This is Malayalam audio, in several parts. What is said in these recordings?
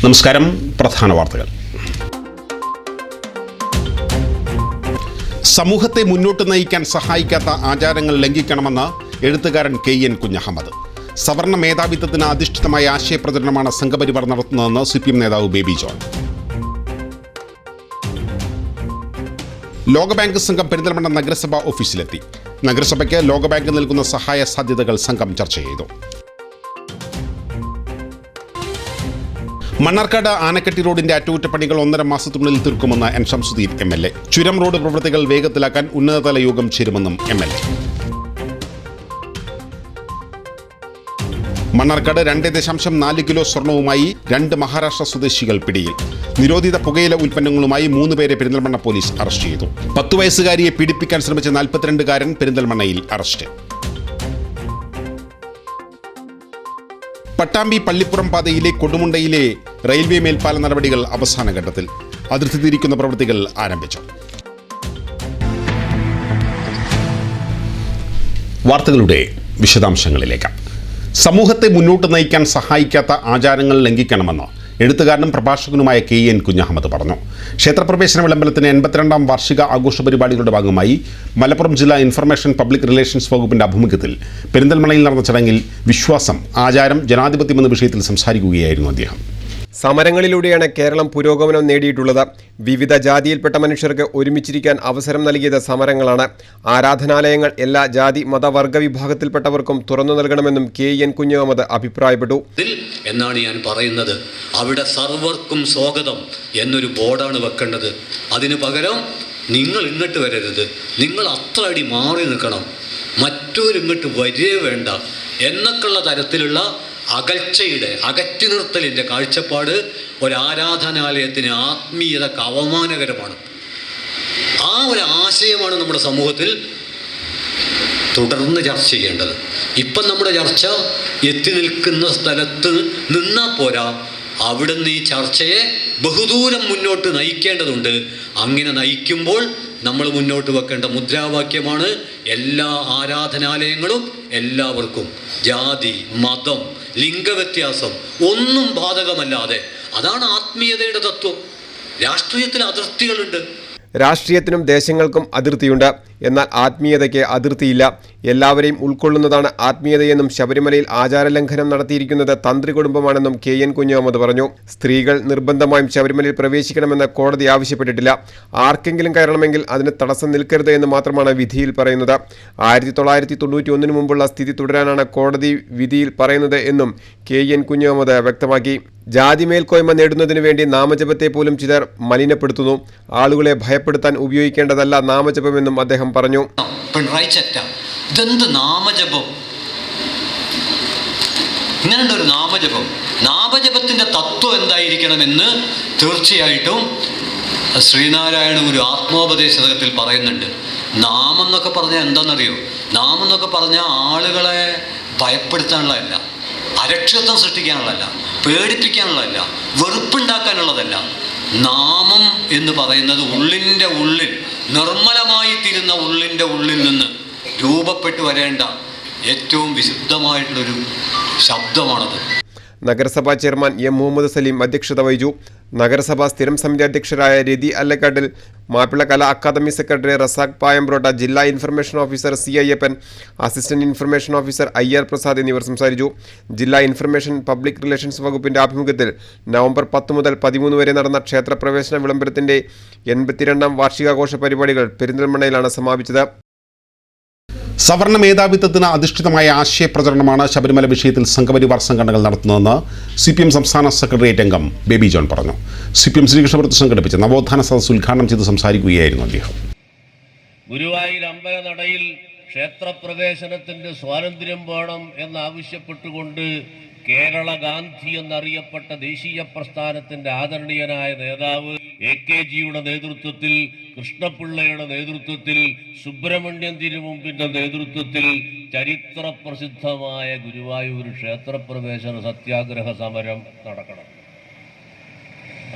നമസ്കാരം. പ്രധാന വാർത്തകൾ. സമൂഹത്തെ മുന്നോട്ട് നയിക്കാൻ സഹായിക്കാത്ത ആചാരങ്ങൾ ലംഘിക്കണമെന്ന് എഴുത്തുകാരൻ KN കുഞ്ഞഹമ്മദ്. സവർണ മേധാവിത്വത്തിന് അധിഷ്ഠിതമായ ആശയപ്രചരണമാണ് സംഘപരിവാർ നടത്തുന്നതെന്ന് CPM നേതാവ് ബേബി ജോൺ. ലോകബാങ്ക് സംഘം പെരിന്തൽമണ്ണ നഗരസഭ ഓഫീസിലെത്തി. നഗരസഭയ്ക്ക് ലോകബാങ്ക് നൽകുന്ന സഹായ സാധ്യതകൾ സംഘം ചർച്ച ചെയ്തു. മണ്ണാർക്കാട് ആനക്കട്ടി റോഡിന്റെ അറ്റകുറ്റപ്പണികൾ 1.5 മാസത്തിനുള്ളിൽ തീർക്കുമെന്ന് N. ഷംസുദ്ദീൻ MLA. ചുരം റോഡ് പ്രവൃത്തികൾ വേഗത്തിലാക്കാൻ ഉന്നതതല യോഗം ചേരുമെന്നും MLA. മണ്ണാർക്കാട് 2.4 കിലോ സ്വർണവുമായി 2 മഹാരാഷ്ട്ര സ്വദേശികൾ പിടിയിൽ. നിരോധിത പുകയില ഉൽപ്പന്നങ്ങളുമായി 3 പേരെ പെരിന്തൽമണ്ണ പോലീസ് അറസ്റ്റ് ചെയ്തു. 10 വയസ്സുകാരിയെ പീഡിപ്പിക്കാൻ ശ്രമിച്ച 42-കാരൻ പെരിന്തൽമണ്ണയിൽ അറസ്റ്റ്. പട്ടാമ്പി പള്ളിപ്പുറം പാതയിലെ കൊടുമുണ്ടയിലെ റെയിൽവേ മേൽപ്പാല നടപടികൾ അവസാന ഘട്ടത്തിൽ. അതിർത്തി തിരിക്കുന്ന പ്രവൃത്തികൾ ആരംഭിച്ചു. വാർത്തകളുടെ വിശദാംശങ്ങളിലേക്ക്. സമൂഹത്തെ മുന്നോട്ട് നയിക്കാൻ സഹായിക്കാത്ത ആചാരങ്ങൾ ലംഘിക്കണമെന്ന് എഴുത്തുകാരനും പ്രഭാഷകനുമായ KN കുഞ്ഞഹമ്മദ് പറഞ്ഞു. ക്ഷേത്രപ്രവേശന വിളംബരത്തിന് 82-ാം വാർഷിക ആഘോഷ പരിപാടികളുടെ ഭാഗമായി മലപ്പുറം ജില്ലാ ഇൻഫർമേഷൻ പബ്ലിക് റിലേഷൻസ് വകുപ്പിന്റെ ആഭിമുഖ്യത്തിൽ പെരിന്തൽമണ്ണയിൽ നടന്ന ചടങ്ങിൽ വിശ്വാസം, ആചാരം, ജനാധിപത്യം എന്ന വിഷയത്തിൽ സംസാരിക്കുകയായിരുന്നു അദ്ദേഹം. സമരങ്ങളിലൂടെയാണ് കേരളം പുരോഗമനം നേടിയിട്ടുള്ളത്. വിവിധ ജാതിയിൽപ്പെട്ട മനുഷ്യർക്ക് ഒരുമിച്ചിരിക്കാൻ അവസരം നൽകിയത് സമരങ്ങളാണ്. ആരാധനാലയങ്ങൾ എല്ലാ ജാതി മതവർഗ വിഭാഗത്തിൽപ്പെട്ടവർക്കും തുറന്നു നൽകണമെന്നും KN കുഞ്ഞഹമ്മദ് അഭിപ്രായപ്പെട്ടു. എന്നാണ് ഞാൻ പറയുന്നത്. അവിടെ സർവർക്കും സ്വാഗതം എന്നൊരു ബോർഡാണ് വെക്കേണ്ടത്. അതിനു പകരം നിങ്ങൾ ഇങ്ങോട്ട് വരരുത്, നിങ്ങൾ അത്ര അടി മാറി നിൽക്കണം, മറ്റൊരിങ്ങോട്ട് വരേ വേണ്ട എന്നൊക്കെയുള്ള തരത്തിലുള്ള അകറ്റി നിർത്തലിൻ്റെ കാഴ്ചപ്പാട് ഒരാരാധനാലയത്തിന് ആത്മീയതക്ക് അവമാനകരമാണ്. ആ ഒരു ആശയമാണ് നമ്മുടെ സമൂഹത്തിൽ തുടർന്ന് ചർച്ച ചെയ്യേണ്ടത്. ഇപ്പം നമ്മുടെ ചർച്ച എത്തി നിൽക്കുന്ന സ്ഥലത്ത് നിന്നാൽ പോരാ, അവിടുന്ന് ഈ ചർച്ചയെ ബഹുദൂരം മുന്നോട്ട് നയിക്കേണ്ടതുണ്ട്. അങ്ങനെ നയിക്കുമ്പോൾ നമ്മൾ മുന്നോട്ട് വെക്കേണ്ട മുദ്രാവാക്യമാണ് എല്ലാ ആരാധനാലയങ്ങളും എല്ലാവർക്കും, ജാതി മതം ലിംഗവ്യത്യാസം ഒന്നും ബാധകമല്ലാതെ. അതാണ് ആത്മീയതയുടെ തത്വം. രാഷ്ട്രീയത്തിൽ അതിർത്തികളുണ്ട്. രാഷ്ട്രീയത്തിനും ദേശങ്ങൾക്കും അതിർത്തിയുണ്ട്. എന്നാൽ ആത്മീയതയ്ക്ക് അതിർത്തിയില്ല. എല്ലാവരെയും ഉൾക്കൊള്ളുന്നതാണ് ആത്മീയതയെന്നും ശബരിമലയിൽ ആചാരലംഘനം നടത്തിയിരിക്കുന്നത് തന്ത്രി കുടുംബമാണെന്നും KN കുഞ്ഞഹമ്മദ് പറഞ്ഞു. സ്ത്രീകൾ നിർബന്ധമായും ശബരിമലയിൽ പ്രവേശിക്കണമെന്ന് കോടതി ആവശ്യപ്പെട്ടിട്ടില്ല. ആർക്കെങ്കിലും കയറണമെങ്കിൽ അതിന് തടസ്സം നിൽക്കരുത് എന്ന് മാത്രമാണ് വിധിയിൽ പറയുന്നത്. 1991 മുമ്പുള്ള സ്ഥിതി തുടരാനാണ് കോടതി വിധിയിൽ പറയുന്നത് എന്നും KN കുഞ്ഞഹമ്മദ് വ്യക്തമാക്കി. ജാതി മേൽക്കോയ്മ നേടുന്നതിനു വേണ്ടി നാമജപത്തെ പോലും ചിലർ മലിനപ്പെടുത്തുന്നു. ആളുകളെ ഭയപ്പെടുത്താൻ ഉപയോഗിക്കേണ്ടതല്ല നാമജപമെന്നും അദ്ദേഹം പറഞ്ഞു. ഇതെന്ത് നാമജപം? ഇങ്ങനെയുണ്ട് ഒരു നാമജപം. നാമജപത്തിന്റെ തത്വം എന്തായിരിക്കണമെന്ന് തീർച്ചയായിട്ടും ശ്രീനാരായണ ഗുരു ആത്മോപദേശത്തിൽ പറയുന്നുണ്ട്. നാമം എന്നൊക്കെ പറഞ്ഞാൽ എന്താണെന്നറിയോ? നാമം എന്നൊക്കെ പറഞ്ഞാൽ ആളുകളെ ഭയപ്പെടുത്താനുള്ളതല്ല, അരക്ഷിതത്വം സൃഷ്ടിക്കാനുള്ളതല്ല, പേടിപ്പിക്കാനുള്ളതല്ല, വെറുപ്പുണ്ടാക്കാനുള്ളതല്ല. നാമം എന്ന് പറയുന്നത് ഉള്ളിൻ്റെ ഉള്ളിൽ, നിർമ്മലമായി തീരുന്ന ഉള്ളിൻ്റെ ഉള്ളിൽ നിന്ന് രൂപപ്പെട്ടു വരേണ്ട ഏറ്റവും വിശുദ്ധമായിട്ടുള്ളൊരു ശബ്ദമാണത്. നഗരസഭാ ചെയർമാൻ M. മുഹമ്മദ് സലീം അധ്യക്ഷത വഹിച്ചു. നഗരസഭാ സ്ഥിരം സമിതി അധ്യക്ഷരായ രതി അല്ലക്കാട്ടിൽ, മാപ്പിള കലാ അക്കാദമി സെക്രട്ടറി റസാഖ് പായമ്പ്രോട്ട, ജില്ലാ information officer C. Ayyappan, assistant information officer IR Prasad എന്നിവർ സംസാരിച്ചു. ജില്ലാ ഇൻഫർമേഷൻ പബ്ലിക് റിലേഷൻസ് വകുപ്പിന്റെ ആഭിമുഖ്യത്തിൽ നവംബർ 10 മുതൽ 13 വരെ നടന്ന ക്ഷേത്രപ്രവേശന വിളംബരത്തിന്റെ 82-ാം വാർഷികാഘോഷ പരിപാടികൾ പെരിന്തൽമണ്ണയിലാണ് സമാപിച്ചത്. സവർണ മേധാവിത്വത്തിന് അധിഷ്ഠിതമായ ആശയപ്രചരണമാണ് ശബരിമല വിഷയത്തിൽ സംഘപരിവാർ സംഘടനകൾ നടത്തുന്നതെന്ന് CPM സംസ്ഥാന സെക്രട്ടേറിയറ്റ് അംഗം ബേബി ജോൺ പറഞ്ഞു. CPM ശ്രീകൃഷ്ണപുരത്ത് സംഘടിപ്പിച്ച നവോത്ഥാന സദസ്സ് ഉദ്ഘാടനം ചെയ്ത് സംസാരിക്കുകയായിരുന്നു അദ്ദേഹം. ഗുരുവായൂർ അമ്പലനടയിൽ ക്ഷേത്രപ്രവേശനത്തിന്റെ സ്വാതന്ത്ര്യം വേണം എന്നാവശ്യപ്പെട്ടുകൊണ്ട് കേരള ഗാന്ധി എന്നറിയപ്പെട്ട ദേശീയ പ്രസ്ഥാനത്തിന്റെ ആദരണീയനായ നേതാവ് AKGയുടെ നേതൃത്വത്തിൽ, കൃഷ്ണപിള്ളയുടെ നേതൃത്വത്തിൽ, സുബ്രഹ്മണ്യൻ തിരുമുമ്പിന്റെ നേതൃത്വത്തിൽ ചരിത്ര പ്രസിദ്ധമായ ഗുരുവായൂർ ക്ഷേത്രപ്രവേശന സത്യാഗ്രഹ സമരം നടക്കണം.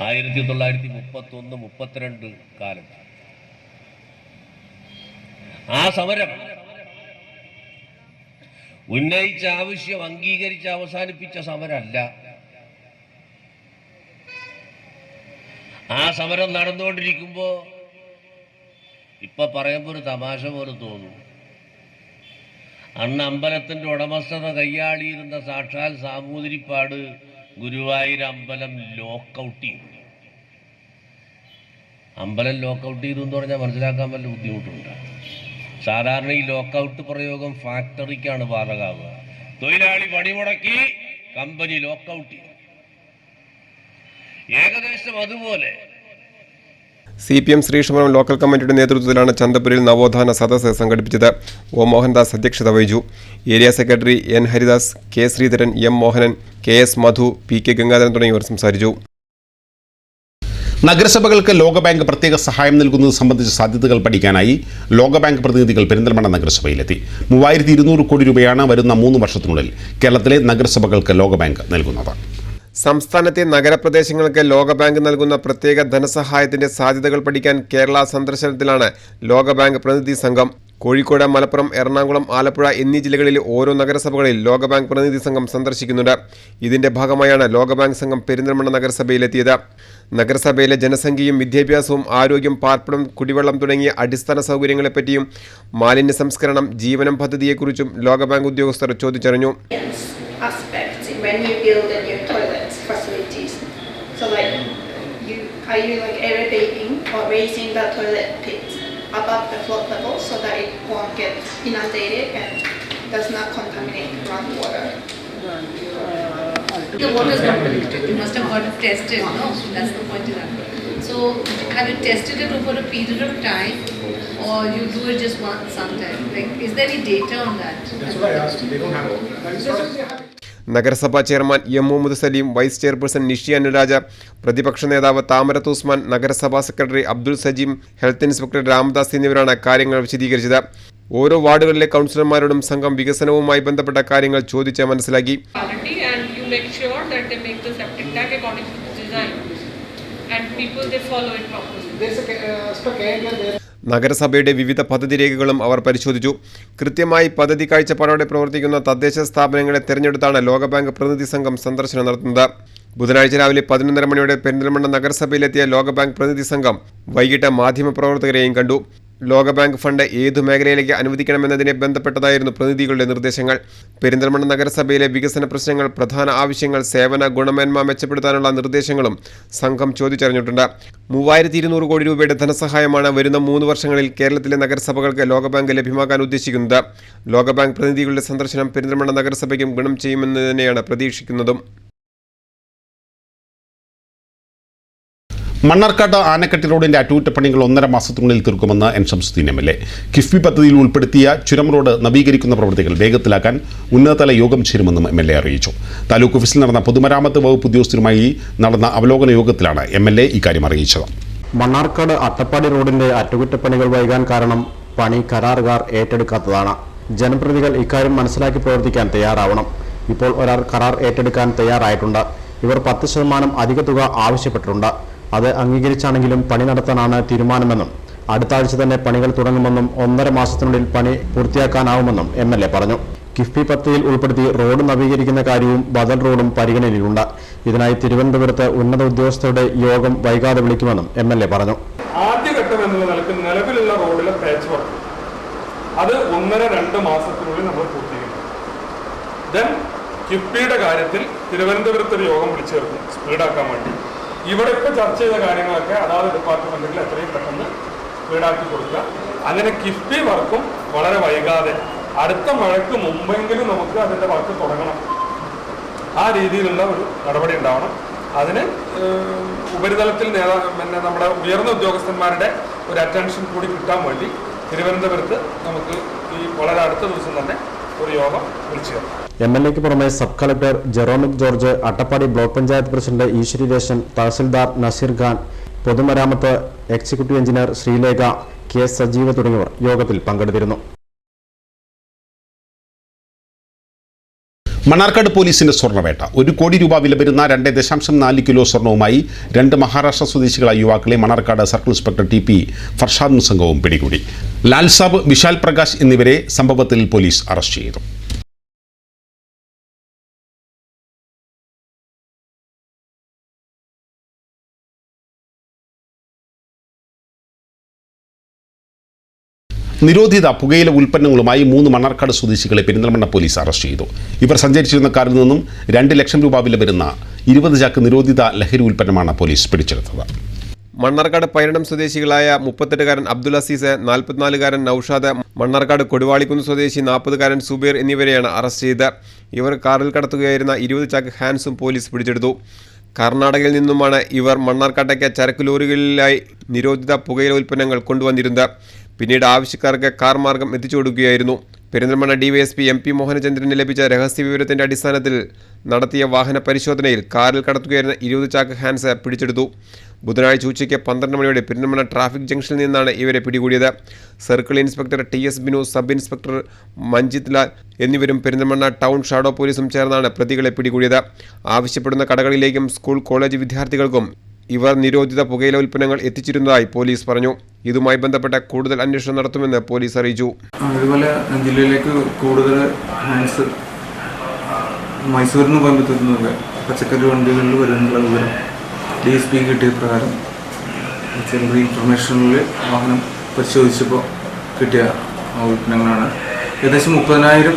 1931-32 കാലത്ത് ആ സമരം ഉന്നയിച്ച ആവശ്യം അംഗീകരിച്ച് അവസാനിപ്പിച്ച സമരമല്ല. ആ സമരം നടന്നുകൊണ്ടിരിക്കുമ്പോൾ ഇപ്പം പറയുമ്പോൾ ഒരു തമാശ പോലെ തോന്നും. അന്ന് അമ്പലത്തിൻ്റെ ഉടമസ്ഥത കൈയാളിയിരുന്ന സാക്ഷാൽ സാമൂതിരിപ്പാട് ഗുരുവായൂർ അമ്പലം ലോക്കൗട്ട് ചെയ്തു. അമ്പലം ലോക്കൗട്ട് ചെയ്തു എന്ന് പറഞ്ഞാൽ മനസ്സിലാക്കാൻ വല്ല ബുദ്ധിമുട്ടുണ്ട്. സാധാരണ ഈ ലോക്കൗട്ട് പ്രയോഗം ഫാക്ടറിക്കാണ് ബാധകമാവുക. തൊഴിലാളി പണിമുടക്കി, കമ്പനി ലോക്കൗട്ട് ചെയ്തു. ഏകദേശം അതുപോലെ CPM ശ്രീകൃഷ്ണപുരം ലോക്കൽ കമ്മിറ്റിയുടെ നേതൃത്വത്തിലാണ് ചന്തപുരയിൽ നവോത്ഥാന സദസ്സ് സംഘടിപ്പിച്ചത്. ഒ മോഹൻദാസ് അധ്യക്ഷത വഹിച്ചു. Area secretary N Haridas, K Sreedharan, M Mohanan, KS മധു, PK ഗംഗാധരൻ തുടങ്ങിയവർ സംസാരിച്ചു. നഗരസഭകൾക്ക് ലോകബാങ്ക് പ്രത്യേക സഹായം നൽകുന്നത് സംബന്ധിച്ച സാധ്യതകൾ പഠിക്കാനായി ലോകബാങ്ക് പ്രതിനിധികൾ പെരിന്തൽമണ്ണ നഗരസഭയിലെത്തി. 3200 കോടി രൂപയാണ് വരുന്ന 3 വർഷത്തിനുള്ളിൽ കേരളത്തിലെ നഗരസഭകൾക്ക് ലോകബാങ്ക് നൽകുന്നത്. സംസ്ഥാനത്തെ നഗരപ്രദേശങ്ങൾക്ക് ലോകബാങ്ക് നൽകുന്ന പ്രത്യേക ധനസഹായത്തിന്റെ സാധ്യതകൾ പഠിക്കാൻ കേരള സന്ദർശനത്തിലാണ് ലോകബാങ്ക് പ്രതിനിധി സംഘം. കോഴിക്കോട്, മലപ്പുറം, എറണാകുളം, ആലപ്പുഴ എന്നീ ജില്ലകളിലെ ഓരോ നഗരസഭകളിൽ ലോകബാങ്ക് പ്രതിനിധി സംഘം സന്ദർശിക്കുന്നുണ്ട്. ഇതിന്റെ ഭാഗമായാണ് ലോകബാങ്ക് സംഘം പെരിന്തൽമണ്ണ നഗരസഭയിലെത്തിയത്. നഗരസഭയിലെ ജനസംഖ്യയും വിദ്യാഭ്യാസവും ആരോഗ്യം, പാർപ്പിടം, കുടിവെള്ളം തുടങ്ങിയ അടിസ്ഥാന സൗകര്യങ്ങളെപ്പറ്റിയും മാലിന്യ സംസ്കരണം, ജീവനം പദ്ധതിയെക്കുറിച്ചും ലോകബാങ്ക് ഉദ്യോഗസ്ഥർ ചോദിച്ചറിഞ്ഞു. Aspects when you build a new toilet facilities. So like are you like elevating or raising the toilet pit above the flood level so that it won't get inundated and does not contaminate groundwater? The water is not polluted. You must have got it tested, no? That's the point of that. So have you tested it over a period of time, or you do it just once sometime? Like, is there any data on that? That's what I asked. They don't have it. നഗരസഭാ chairman M Muhammad Saleem, vice chairperson Nishi Anuraja, പ്രതിപക്ഷ നേതാവ് താമരത്ത് ഉസ്മാൻ, നഗരസഭാ secretary Abdul Sajeem, health inspector Ramadas എന്നിവരാണ് കാര്യങ്ങൾ വിശദീകരിച്ചത്. ഓരോ വാർഡുകളിലെ കൗൺസിലർമാരോടും സംഘം വികസനവുമായി ബന്ധപ്പെട്ട കാര്യങ്ങൾ ചോദിച്ച് മനസ്സിലാക്കി. നഗരസഭയുടെ വിവിധ പദ്ധതി രേഖകളും അവർ പരിശോധിച്ചു. കൃത്യമായി പദ്ധതി കാഴ്ചപ്പാടോടെ പ്രവർത്തിക്കുന്ന തദ്ദേശ സ്ഥാപനങ്ങളെ തെരഞ്ഞെടുത്താണ് ലോകബാങ്ക് പ്രതിനിധി സംഘം സന്ദർശനം നടത്തുന്നത്. ബുധനാഴ്ച രാവിലെ 11:30 മണിയോടെ പെരിന്തൽമണ്ണ നഗരസഭയിലെത്തിയ ലോകബാങ്ക് പ്രതിനിധി സംഘം വൈകിട്ട് മാധ്യമപ്രവർത്തകരെയും കണ്ടു. ലോകബാങ്ക് ഫണ്ട് ഏതു മേഖലയിലേക്ക് അനുവദിക്കണമെന്നതിനെ ബന്ധപ്പെട്ടതായിരുന്നു പ്രതിനിധികളുടെ നിർദ്ദേശങ്ങൾ. പെരിന്തൽമണ്ണ നഗരസഭയിലെ വികസന പ്രശ്നങ്ങൾ, പ്രധാന ആവശ്യങ്ങൾ, സേവന ഗുണമേന്മ മെച്ചപ്പെടുത്താനുള്ള നിർദ്ദേശങ്ങളും സംഘം ചോദിച്ചറിഞ്ഞിട്ടുണ്ട്. 3200 കോടി രൂപയുടെ ധനസഹായമാണ് വരുന്ന 3 വർഷങ്ങളിൽ കേരളത്തിലെ നഗരസഭകൾക്ക് ലോകബാങ്ക് ലഭ്യമാക്കാൻ ഉദ്ദേശിക്കുന്നത്. ലോകബാങ്ക് പ്രതിനിധികളുടെ സന്ദർശനം പെരിന്തൽമണ്ണ നഗരസഭയ്ക്കും ഗുണം ചെയ്യുമെന്ന് തന്നെയാണ് പ്രതീക്ഷിക്കുന്നതും. മണ്ണാർക്കാട് ആനക്കട്ടി റോഡിന്റെ അറ്റകുറ്റപ്പണികൾ 1.5 മാസത്തിനുള്ളിൽ തീർക്കുമെന്ന് N ഷംസുദ്ദീൻ MLA. കിഫ്ബി പദ്ധതിയിൽ ഉൾപ്പെടുത്തിയ ചുരം റോഡ് നവീകരിക്കുന്ന പ്രവൃത്തികൾ വേഗത്തിലാക്കാൻ ഉന്നതതല യോഗം ചേരുമെന്നും MLA അറിയിച്ചു. താലൂക്ക് ഓഫീസിൽ നടന്ന പൊതുമരാമത്ത് വകുപ്പ് ഉദ്യോഗസ്ഥരുമായി നടന്ന അവലോകന യോഗത്തിലാണ് MLA ഇക്കാര്യം അറിയിച്ചത്. മണ്ണാർക്കാട് അട്ടപ്പാടി റോഡിന്റെ അറ്റകുറ്റപ്പണികൾ വൈകാൻ കാരണം പണി കരാറുകാർ ഏറ്റെടുക്കാത്തതാണ്. ജനപ്രതിനിധികൾ ഇക്കാര്യം മനസ്സിലാക്കി പ്രവർത്തിക്കാൻ തയ്യാറാവണം. ഇപ്പോൾ ഒരാൾ കരാർ ഏറ്റെടുക്കാൻ തയ്യാറായിട്ടുണ്ട്. ഇവർ 10% അധിക തുക ആവശ്യപ്പെട്ടിട്ടുണ്ട്. അത് അംഗീകരിച്ചാണെങ്കിലും പണി നടത്താനാണ് തീരുമാനമെന്നും അടുത്ത ആഴ്ച തന്നെ പണികൾ തുടങ്ങുമെന്നും 1.5 മാസത്തിനുള്ളിൽ പണി പൂർത്തിയാക്കാനാവുമെന്നും MLA പറഞ്ഞു. കിഫ്ബി പദ്ധതിയിൽ ഉൾപ്പെടുത്തി റോഡ് നവീകരിക്കുന്ന കാര്യവും ബദൽ റോഡും പരിഗണനയിലുണ്ട്. ഇതിനായി തിരുവനന്തപുരത്ത് ഉന്നത ഉദ്യോഗസ്ഥരുടെ യോഗം വൈകാതെ വിളിക്കുമെന്നും MLA പറഞ്ഞു. ആദ്യഘട്ടം എന്നുള്ള നിലയ്ക്ക് നിലവിലുള്ള റോഡിലെ പാച്ച് വർക്ക് അത് 1.5-2 മാസത്തിനുള്ളിൽ നമ്മൾ പൂർത്തീകരിക്കും. ദെൻ കിഫ്ബിയുടെ കാര്യത്തിൽ തിരുവനന്തപുരത്ത് ഒരു യോഗം വിളിച്ചു ചേർക്കും സ്പീഡാക്കാൻ വേണ്ടി. ഇവിടെ ഇപ്പോൾ ചർച്ച ചെയ്ത കാര്യങ്ങളൊക്കെ അതാത് ഡിപ്പാർട്ട്മെന്റുകളിൽ എത്രയും പെട്ടെന്ന് സ്പീഡാക്കി കൊടുക്കുക. അങ്ങനെ കിഫ്ബി വർക്കും വളരെ വൈകാതെ അടുത്ത മഴയ്ക്ക് മുമ്പെങ്കിലും നമുക്ക് അതിൻ്റെ വർക്ക് തുടങ്ങണം. ആ രീതിയിലുള്ള ഒരു നടപടി ഉണ്ടാവണം. അതിന് ഉപരിതലത്തിൽ പിന്നെ നമ്മുടെ ഉയർന്ന ഉദ്യോഗസ്ഥന്മാരുടെ ഒരു അറ്റൻഷൻ കൂടി കിട്ടാൻ വേണ്ടി തിരുവനന്തപുരത്ത് നമുക്ക് ഈ വളരെ അടുത്ത ദിവസം തന്നെ ഒരു യോഗം വിളിച്ചു ചേർക്കും. MLAക്ക് പുറമെ sub collector Jeromic George, Attappadi block panchayat president Eshwari Desan, tahsildar Nazeer Khan, പൊതുമരാമത്ത് എക്സിക്യൂട്ടീവ് എഞ്ചിനീയർ ശ്രീലേഖ, KS സജീവ തുടങ്ങിയവർ യോഗത്തിൽ പങ്കെടുത്തിരുന്നു. മണ്ണാർക്കാട് പോലീസിന്റെ സ്വർണ്ണവേട്ട. 1 കോടി രൂപ വില വരുന്ന 2.4 കിലോ സ്വർണവുമായി 2 മഹാരാഷ്ട്ര സ്വദേശികളായ യുവാക്കളെ മണ്ണാർക്കാട് സർക്കിൾ ഇൻസ്പെക്ടർ TP ഫർഷാദും സംഘവും പിടികൂടി. ലാൽസാബ്, വിശാൽ പ്രകാശ് എന്നിവരെ സംഭവത്തിൽ പോലീസ് അറസ്റ്റ് ചെയ്തു. നിരോധിത പുകയില ഉൽപ്പന്നങ്ങളുമായി 3 മണ്ണാർക്കാട് സ്വദേശികളെ പെരിന്തൽമണ്ണ പോലീസ് അറസ്റ്റ് ചെയ്തു. ഇവർ സഞ്ചരിച്ചിരുന്ന കാറിൽ നിന്നും 2 ലക്ഷം രൂപ വില വരുന്ന 20 ചാക്ക് നിരോധിത ലഹരി ഉൽപ്പന്നമാണ് പോലീസ് പിടിച്ചെടുത്തത്. മണ്ണാർക്കാട് പൈരടം സ്വദേശികളായ 38-കാരൻ അബ്ദുൽ അസീസ്, 44-കാരൻ നൌഷാദ്, മണ്ണാർക്കാട് കൊടുവാളിക്കുന്ന് സ്വദേശി 40-കാരൻ സുബൈർ എന്നിവരെയാണ് അറസ്റ്റ് ചെയ്തത്. ഇവർ കാറിൽ കടത്തുകയായിരുന്ന 20 ചാക്ക് ഹാൻസും പോലീസ് പിടിച്ചെടുത്തു. കർണാടകയിൽ നിന്നുമാണ് ഇവർ മണ്ണാർക്കാട്ടേക്ക് ചരക്ക് ലോറികളിലായി നിരോധിത പുകയില ഉൽപ്പന്നങ്ങൾ കൊണ്ടുവന്നിരുന്നത്. പിന്നീട് ആവശ്യക്കാർക്ക് കാർ മാർഗം എത്തിച്ചു കൊടുക്കുകയായിരുന്നു. പെരിന്തൽമണ്ണ ഡിവൈഎസ്പി MP മോഹനചന്ദ്രന് ലഭിച്ച രഹസ്യവിവരത്തിന്റെ അടിസ്ഥാനത്തിൽ നടത്തിയ വാഹന പരിശോധനയിൽ കാറിൽ കടത്തുകയായിരുന്ന 20 ചാക്ക് ഹാൻസ് പിടിച്ചെടുത്തു. ബുധനാഴ്ച ഉച്ചയ്ക്ക് 12 മണിയോടെ പെരിന്തൽമണ്ണ ട്രാഫിക് ജംഗ്ഷനിൽ നിന്നാണ് ഇവരെ പിടികൂടിയത്. Circle inspector TS Binu, sub inspector Manjith Lal എന്നിവരും പെരിന്തൽമണ്ണ ടൗൺ ഷാഡോ പോലീസും ചേർന്നാണ് പ്രതികളെ പിടികൂടിയത്. ആവശ്യപ്പെടുന്ന കടകളിലേക്കും സ്കൂൾ കോളേജ് വിദ്യാർത്ഥികൾക്കും ഇവർ നിരോധിത പുകയില ഉൽപ്പന്നങ്ങൾ എത്തിച്ചിരുന്നതായി പോലീസ് പറഞ്ഞു. ഇതുമായി ബന്ധപ്പെട്ട കൂടുതൽ അന്വേഷണം നടത്തുമെന്ന് പോലീസ് അറിയിച്ചു. അതുപോലെ ജില്ലയിലേക്ക് കൂടുതൽ ഹാൻസ് മൈസൂരിൽ നിന്ന് കോയമ്പത്തൂരിൽ നിന്നൊക്കെ പച്ചക്കറി വണ്ടികളിൽ വരുന്നുള്ള വിവരം DSP കിട്ടിയ പ്രകാരം ചില ഇൻഫർമേഷനിൽ വാഹനം പരിശോധിച്ചപ്പോൾ കിട്ടിയ ഉൽപ്പന്നങ്ങളാണ്. ഏകദേശം 30,000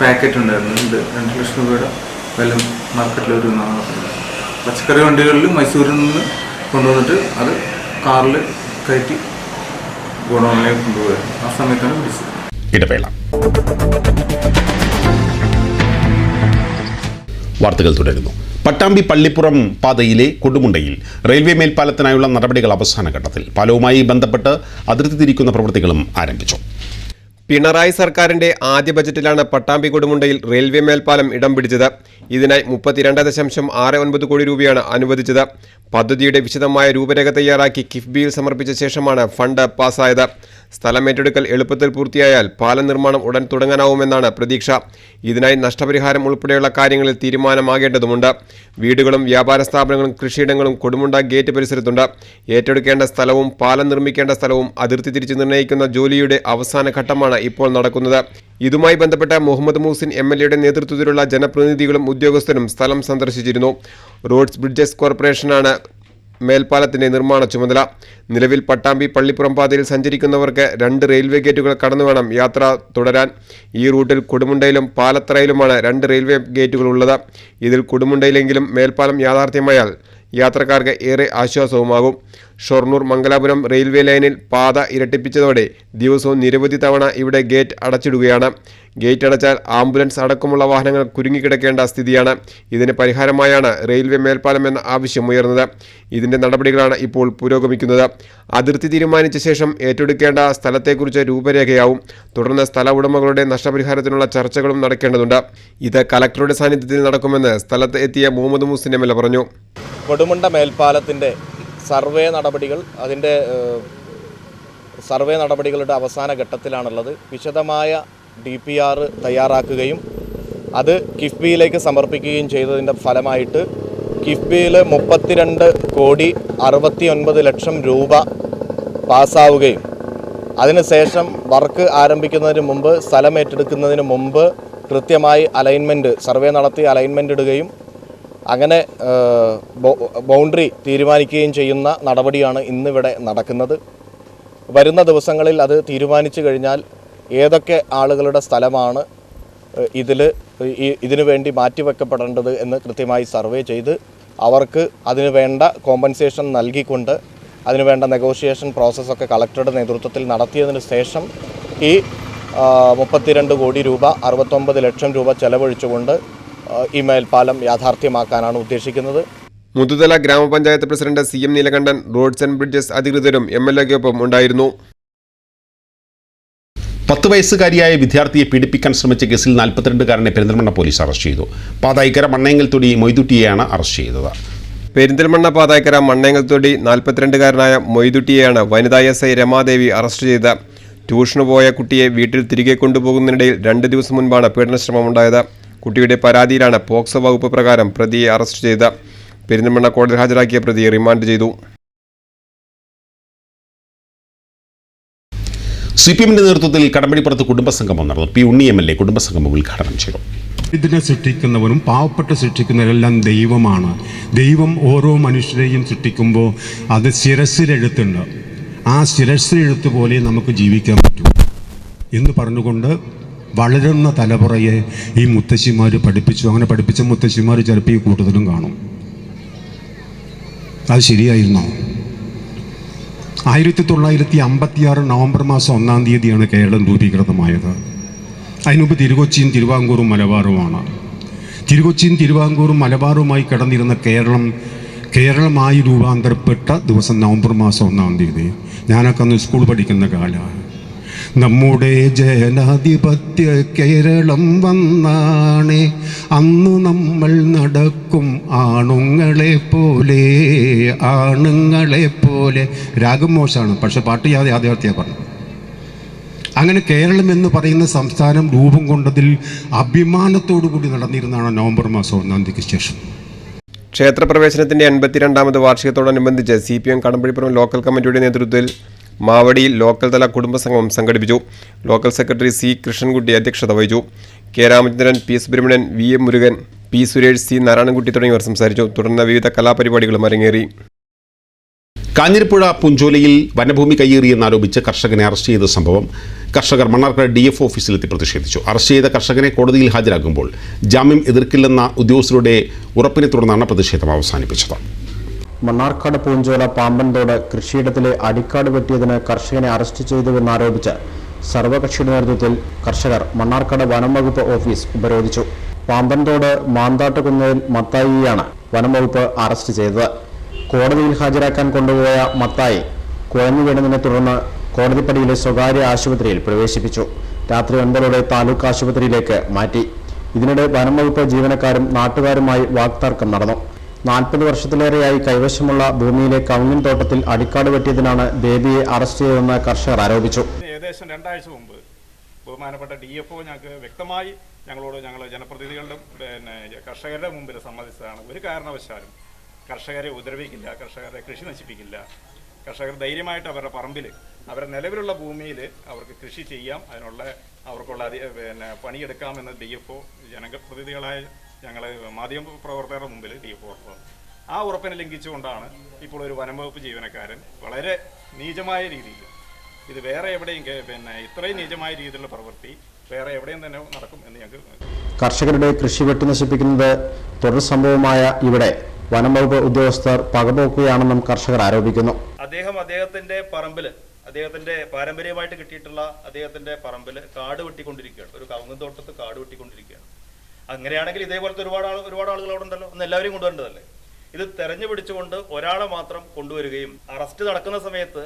പാക്കറ്റ് ഉണ്ടായിരുന്നു. ഇത് 2 ലക്ഷം രൂപയുടെ വില മാർക്കറ്റിൽ വരുന്നതാണ്. പച്ചക്കറി വണ്ടികളിൽ മൈസൂരിൽ നിന്ന് കൊണ്ടുവന്നിട്ട് അത് കാറിൽ കയറ്റി ഗോഡൌണിലേക്ക് കൊണ്ടുപോയിരുന്നു. ആ സമയത്താണ് പിടിച്ചത്. ഇടവേള. വാർത്തകൾ തുടരുന്നു. പട്ടാമ്പി പള്ളിപ്പുറം പാതയിലെ കൊടുമുണ്ടയിൽ റെയിൽവേ മേൽപ്പാലത്തിനായുള്ള നടപടികൾ അവസാന ഘട്ടത്തിൽ. പാലവുമായി ബന്ധപ്പെട്ട് അതിർത്തി തിരിക്കുന്ന പ്രവൃത്തികളും ആരംഭിച്ചു. പിണറായി സർക്കാരിന്റെ ആദ്യ ബജറ്റിലാണ് പട്ടാമ്പി കൊടുമുണ്ടയിൽ റെയിൽവേ മേൽപ്പാലം ഇടം പിടിച്ചത്. ഇതിനായി 32.69 കോടി രൂപയാണ് അനുവദിച്ചത്. പദ്ധതിയുടെ വിശദമായ രൂപരേഖ തയ്യാറാക്കി കിഫ്ബിയിൽ സമർപ്പിച്ച ശേഷമാണ് ഫണ്ട് പാസ്സായത്. സ്ഥലമേറ്റെടുക്കൽ എളുപ്പത്തിൽ പൂർത്തിയായാൽ പാലം നിർമ്മാണം ഉടൻ തുടങ്ങാനാവുമെന്നാണ് പ്രതീക്ഷ. ഇതിനായി നഷ്ടപരിഹാരം ഉൾപ്പെടെയുള്ള കാര്യങ്ങളിൽ തീരുമാനമാകേണ്ടതുണ്ട്. വീടുകളും വ്യാപാര സ്ഥാപനങ്ങളും കൃഷിയിടങ്ങളും കൊടുമുണ്ട ഗേറ്റ് പരിസരത്തുണ്ട്. ഏറ്റെടുക്കേണ്ട സ്ഥലവും പാലം നിർമ്മിക്കേണ്ട സ്ഥലവും അതിർത്തി തിരിച്ച് നിർണ്ണയിക്കുന്ന ജോലിയുടെ അവസാന ഘട്ടമാണ് ഇപ്പോൾ നടക്കുന്നത്. ഇതുമായി ബന്ധപ്പെട്ട മുഹമ്മദ് മൂസിൻ MLA നേതൃത്വത്തിലുള്ള ജനപ്രതിനിധികളും ഉദ്യോഗസ്ഥരും സ്ഥലം സന്ദർശിച്ചിരുന്നു. റോഡ്സ് ബ്രിഡ്ജസ് കോർപ്പറേഷനാണ് മേൽപ്പാലത്തിന്റെ നിർമ്മാണ ചുമതല. നിലവിൽ പട്ടാമ്പി പള്ളിപ്പുറം പാതയിൽ സഞ്ചരിക്കുന്നവർക്ക് 2 റെയിൽവേ ഗേറ്റുകൾ കടന്നു വേണം യാത്ര തുടരാൻ. ഈ റൂട്ടിൽ കൊടുമുണ്ടയിലും പാലത്തറയിലുമാണ് 2 റെയിൽവേ ഗേറ്റുകൾ ഉള്ളത്. ഇതിൽ കൊടുമുണ്ടയിലെങ്കിലും മേൽപ്പാലം യാഥാർത്ഥ്യമായാൽ യാത്രക്കാർക്ക് ഏറെ ആശ്വാസവുമാകും. ഷൊർണൂർ മംഗലാപുരം റെയിൽവേ ലൈനിൽ പാത ഇരട്ടിപ്പിച്ചതോടെ ദിവസവും നിരവധി തവണ ഇവിടെ ഗേറ്റ് അടച്ചിടുകയാണ്. ഗേറ്റ് അടച്ചാൽ ആംബുലൻസ് അടക്കമുള്ള വാഹനങ്ങൾ കുരുങ്ങിക്കിടക്കേണ്ട സ്ഥിതിയാണ്. ഇതിന് പരിഹാരമായാണ് റെയിൽവേ മേൽപ്പാലം എന്ന ആവശ്യം ഉയർന്നത്. ഇതിന്റെ നടപടികളാണ് ഇപ്പോൾ പുരോഗമിക്കുന്നത്. അതിർത്തി തീരുമാനിച്ച ശേഷം ഏറ്റെടുക്കേണ്ട സ്ഥലത്തെക്കുറിച്ച് രൂപരേഖയാവും. തുടർന്ന് സ്ഥല ഉടമകളുടെ നഷ്ടപരിഹാരത്തിനുള്ള ചർച്ചകളും നടക്കേണ്ടതുണ്ട്. ഇത് കലക്ടറുടെ സാന്നിധ്യത്തിൽ നടക്കുമെന്ന് സ്ഥലത്ത് എത്തിയ മുഹമ്മദ് മൂസിൻ MLA പറഞ്ഞു. കൊടുമുണ്ട മേൽപ്പാലത്തിൻ്റെ സർവേ നടപടികളുടെ അവസാന ഘട്ടത്തിലാണുള്ളത്. വിശദമായ DPR തയ്യാറാക്കുകയും അത് കിഫ്ബിയിലേക്ക് സമർപ്പിക്കുകയും ചെയ്തതിൻ്റെ ഫലമായിട്ട് കിഫ്ബിയിൽ 32.69 ലക്ഷം രൂപ പാസ്സാവുകയും അതിനുശേഷം വർക്ക് ആരംഭിക്കുന്നതിന് മുമ്പ് സ്ഥലം ഏറ്റെടുക്കുന്നതിന് മുമ്പ് കൃത്യമായി സർവേ നടത്തി അലൈൻമെൻ്റ് ഇടുകയും അങ്ങനെ ബൗണ്ടറി തീരുമാനിക്കുകയും ചെയ്യുന്ന നടപടിയാണ് ഇന്നിവിടെ നടക്കുന്നത്. വരുന്ന ദിവസങ്ങളിൽ അത് തീരുമാനിച്ചു കഴിഞ്ഞാൽ ഏതൊക്കെ ആളുകളുടെ സ്ഥലമാണ് ഇതിനു വേണ്ടി മാറ്റിവെക്കപ്പെടേണ്ടത് എന്ന് കൃത്യമായി സർവേ ചെയ്ത് അവർക്ക് അതിനു വേണ്ട കോമ്പൻസേഷൻ നൽകിക്കൊണ്ട് അതിനുവേണ്ട നെഗോഷിയേഷൻ പ്രോസസ്സൊക്കെ കളക്ടറുടെ നേതൃത്വത്തിൽ നടത്തിയതിന് ശേഷം ഈ 32 കോടി രൂപ 69 ലക്ഷം രൂപ ചെലവഴിച്ചുകൊണ്ട് ഈ മേൽപ്പാലം യാഥാർത്ഥ്യമാക്കാനാണ് ഉദ്ദേശിക്കുന്നത്. Muthuthala Grama Panchayat president CM Neelakantan, roads and bridges അധികൃതരും MLAക്കൊപ്പം ഉണ്ടായിരുന്നു. 10 വയസ്സുകാരിയായ വിദ്യാർത്ഥിയെ പീഡിപ്പിക്കാൻ ശ്രമിച്ച കേസിൽ 42-കാരനെ പെരിന്തൽമണ്ണ പോലീസ് അറസ്റ്റ് ചെയ്തു. പാതായിക്കര മണ്ണേങ്ങൽത്തൊടി മൊയ്തുട്ടിയെയാണ് അറസ്റ്റ് ചെയ്തത്. പെരിന്തൽമണ്ണ പാതായിക്കര മണ്ണേങ്ങൽത്തൊടി 42-കാരനായ മൊയ്തുട്ടിയെയാണ് വനിതാ SI രമാദേവി അറസ്റ്റ് ചെയ്തത്. ട്യൂഷന് പോയ കുട്ടിയെ വീട്ടിൽ തിരികെ കൊണ്ടുപോകുന്നതിനിടയിൽ 2 ദിവസം മുൻപാണ് പീഡനശ്രമം ഉണ്ടായത്. കുട്ടിയുടെ പരാതിയിലാണ് പോക്സോ വകുപ്പ് പ്രകാരം പ്രതിയെ അറസ്റ്റ് ചെയ്ത. പെരിന്തൽമണ്ണ കോടതിയിൽ ഹാജരാക്കിയ പ്രതിയെ റിമാൻഡ് ചെയ്തു. CPMന്റെ നേതൃത്വത്തിൽ കടമ്പഴിപ്പുറത്ത് കുടുംബസംഗമം നടന്നു. P. ഉണ്ണി MLA കുടുംബസംഗമം ഉദ്ഘാടനം ചെയ്തു. ഇതിനെ സൃഷ്ടിക്കുന്നവരും പാവപ്പെട്ട സൃഷ്ടിക്കുന്നവരെല്ലാം ദൈവമാണ്. ദൈവം ഓരോ മനുഷ്യരെയും സൃഷ്ടിക്കുമ്പോൾ അത് ശിരസിലെഴുത്തുണ്ട്. ആ ശിരസ്സെഴുത്ത് പോലെ നമുക്ക് ജീവിക്കാൻ പറ്റും എന്ന് പറഞ്ഞുകൊണ്ട് വളരുന്ന തലമുറയെ ഈ മുത്തശ്ശിമാർ പഠിപ്പിച്ചു. അങ്ങനെ പഠിപ്പിച്ച മുത്തശ്ശിമാർ ചിലപ്പോൾ ഈ കൂട്ടത്തിലും കാണും. അത് ശരിയായിരുന്നോ? 1956 നവംബർ മാസം 1-ാം തീയതിയാണ് കേരളം രൂപീകൃതമായത്. അതിനുമുമ്പ് തിരുക്കൊച്ചിയും തിരുവിതാംകൂറും മലബാറുമാണ്. തിരുക്കൊച്ചിയും തിരുവിതാംകൂറും മലബാറുമായി കിടന്നിരുന്ന കേരളമായി രൂപാന്തരപ്പെട്ട ദിവസം നവംബർ മാസം 1-ാം തീയതി. ഞാനൊക്കെ അന്ന് സ്കൂൾ പഠിക്കുന്ന കാലമാണ്. നമ്മുടെ ജനാധിപത്യ കേരളം വന്നാണേ അന്ന് നമ്മൾ നടക്കും ആണുങ്ങളെ പോലെ. രാഗം മോശമാണ്, പക്ഷെ പാട്ട് യാഥാർത്ഥ്യ പറഞ്ഞു. അങ്ങനെ കേരളം എന്ന് പറയുന്ന സംസ്ഥാനം രൂപം കൊണ്ടതിൽ അഭിമാനത്തോടു കൂടി നടന്നിരുന്നതാണ് നവംബർ മാസം 1-ാം തീയതിക്ക് ശേഷം. ക്ഷേത്രപ്രവേശനത്തിന്റെ 82ാമത് വാർഷികത്തോടനുബന്ധിച്ച് CPM കടമ്പഴിപ്പുറം ലോക്കൽ കമ്മിറ്റിയുടെ നേതൃത്വത്തിൽ മാവടിയിൽ ലോക്കൽ തല കുടുംബസംഗമം സംഘടിപ്പിച്ചു. ലോക്കൽ സെക്രട്ടറി C കൃഷ്ണൻകുട്ടി അധ്യക്ഷത വഹിച്ചു. K Ramachandran, P Subramanian, VM Murugan, P Suresh, C Narayanankutty തുടങ്ങിയവർ സംസാരിച്ചു. തുടർന്ന് വിവിധ കലാപരിപാടികളും അരങ്ങേറി. കാഞ്ഞിരപ്പുഴ പുഞ്ചോലയിൽ വനഭൂമി കയ്യേറിയെന്നാരോപിച്ച് കർഷകനെ അറസ്റ്റ് ചെയ്ത സംഭവം കർഷകർ മണ്ണാർക്കാട് DF ഓഫീസിലെത്തി പ്രതിഷേധിച്ചു. അറസ്റ്റ് ചെയ്ത കർഷകനെ കോടതിയിൽ ഹാജരാക്കുമ്പോൾ ജാമ്യം എതിർക്കില്ലെന്ന ഉദ്യോഗസ്ഥരുടെ ഉറപ്പിനെ തുടർന്നാണ് പ്രതിഷേധം അവസാനിപ്പിച്ചത്. മണ്ണാർക്കാട് പൂഞ്ചോല പാമ്പൻതോട് കൃഷിയിടത്തിലെ അടിക്കാട് വെട്ടിയതിന് കർഷകനെ അറസ്റ്റ് ചെയ്തുവെന്നാരോപിച്ച് സർവകക്ഷിയുടെ നേതൃത്വത്തിൽ കർഷകർ മണ്ണാർക്കാട് വനം വകുപ്പ് ഓഫീസ് ഉപരോധിച്ചു. പാമ്പൻതോട് മാന്താട്ടുകുന്നതിൽ മത്തായിയാണ് വനം വകുപ്പ് അറസ്റ്റ് ചെയ്തത്. കോടതിയിൽ ഹാജരാക്കാൻ കൊണ്ടുപോയ മത്തായി കുഴഞ്ഞു വീണതിനെ തുടർന്ന് കോടതിപ്പടിയിലെ സ്വകാര്യ ആശുപത്രിയിൽ പ്രവേശിപ്പിച്ചു. രാത്രി 9 താലൂക്ക് ആശുപത്രിയിലേക്ക് മാറ്റി. ഇതിനിടെ വനം വകുപ്പ് ജീവനക്കാരും നാട്ടുകാരുമായി വാക്തർക്കം നടന്നു. 40 വർഷത്തിലേറെയായി കൈവശമുള്ള ഭൂമിയിലെ കവുങ്ങിൻ തോട്ടത്തിൽ അടിക്കാട് വെട്ടിയതിനാണ് ബേബിയെ അറസ്റ്റ് ചെയ്തതെന്ന് കർഷകർ ആരോപിച്ചു. ഏകദേശം 2 ആഴ്ച മുമ്പ് ബഹുമാനപ്പെട്ട DFO ഞങ്ങൾക്ക് വ്യക്തമായി ഞങ്ങൾ ജനപ്രതിനിധികളുടെ കർഷകരുടെ മുമ്പിൽ സമ്മതിച്ചതാണ്. ഒരു കാരണവശാലും കർഷകരെ ഉപദ്രവിക്കില്ല, കർഷകരെ കൃഷി നശിപ്പിക്കില്ല, കർഷകർ ധൈര്യമായിട്ട് അവരുടെ പറമ്പിൽ അവരുടെ നിലവിലുള്ള ഭൂമിയിൽ അവർക്ക് കൃഷി ചെയ്യാം, അവർക്കുള്ള പണിയെടുക്കാമെന്ന് DFO ജനപ്രതിനിധികളായ ഞങ്ങൾ മാധ്യമ പ്രവർത്തകരുടെ മുമ്പിൽ DFO ഉറപ്പ്. ആ ഉറപ്പിനെ ലംഘിച്ചുകൊണ്ടാണ് ഇപ്പോൾ ഒരു വനംവകുപ്പ് ജീവനക്കാരൻ വളരെ നീചമായ രീതിയിൽ ഇത് വേറെ എവിടെയും ഇത്രയും നീചമായ രീതിയിലുള്ള പ്രവൃത്തി വേറെ എവിടെയും തന്നെ നടക്കും എന്ന് ഞങ്ങൾക്ക്. കർഷകരുടെ കൃഷി വെട്ടി നശിപ്പിക്കുന്നത് തുടർ സംഭവമായ ഇവിടെ വനംവകുപ്പ് ഉദ്യോഗസ്ഥർ പകപോക്കുകയാണെന്നും കർഷകർ ആരോപിക്കുന്നു. അദ്ദേഹത്തിന്റെ പറമ്പിൽ അദ്ദേഹത്തിന്റെ പാരമ്പര്യമായിട്ട് കിട്ടിയിട്ടുള്ള അദ്ദേഹത്തിന്റെ പറമ്പിൽ കാട് വെട്ടിക്കൊണ്ടിരിക്കുകയാണ്. ഒരു കവുങ്ങുതോട്ടത്ത് കാട് വെട്ടിക്കൊണ്ടിരിക്കുകയാണ്. അങ്ങനെയാണെങ്കിൽ ഇതേപോലത്തെ ഒരുപാട് ആളുകൾ അവിടെ ഉണ്ടല്ലോ, ഒന്ന് എല്ലാവരെയും കൊണ്ടുവരേണ്ടതല്ലേ? ഇത് തെരഞ്ഞു പിടിച്ചുകൊണ്ട് ഒരാളെ മാത്രം കൊണ്ടുവരികയും അറസ്റ്റ് നടക്കുന്ന സമയത്ത്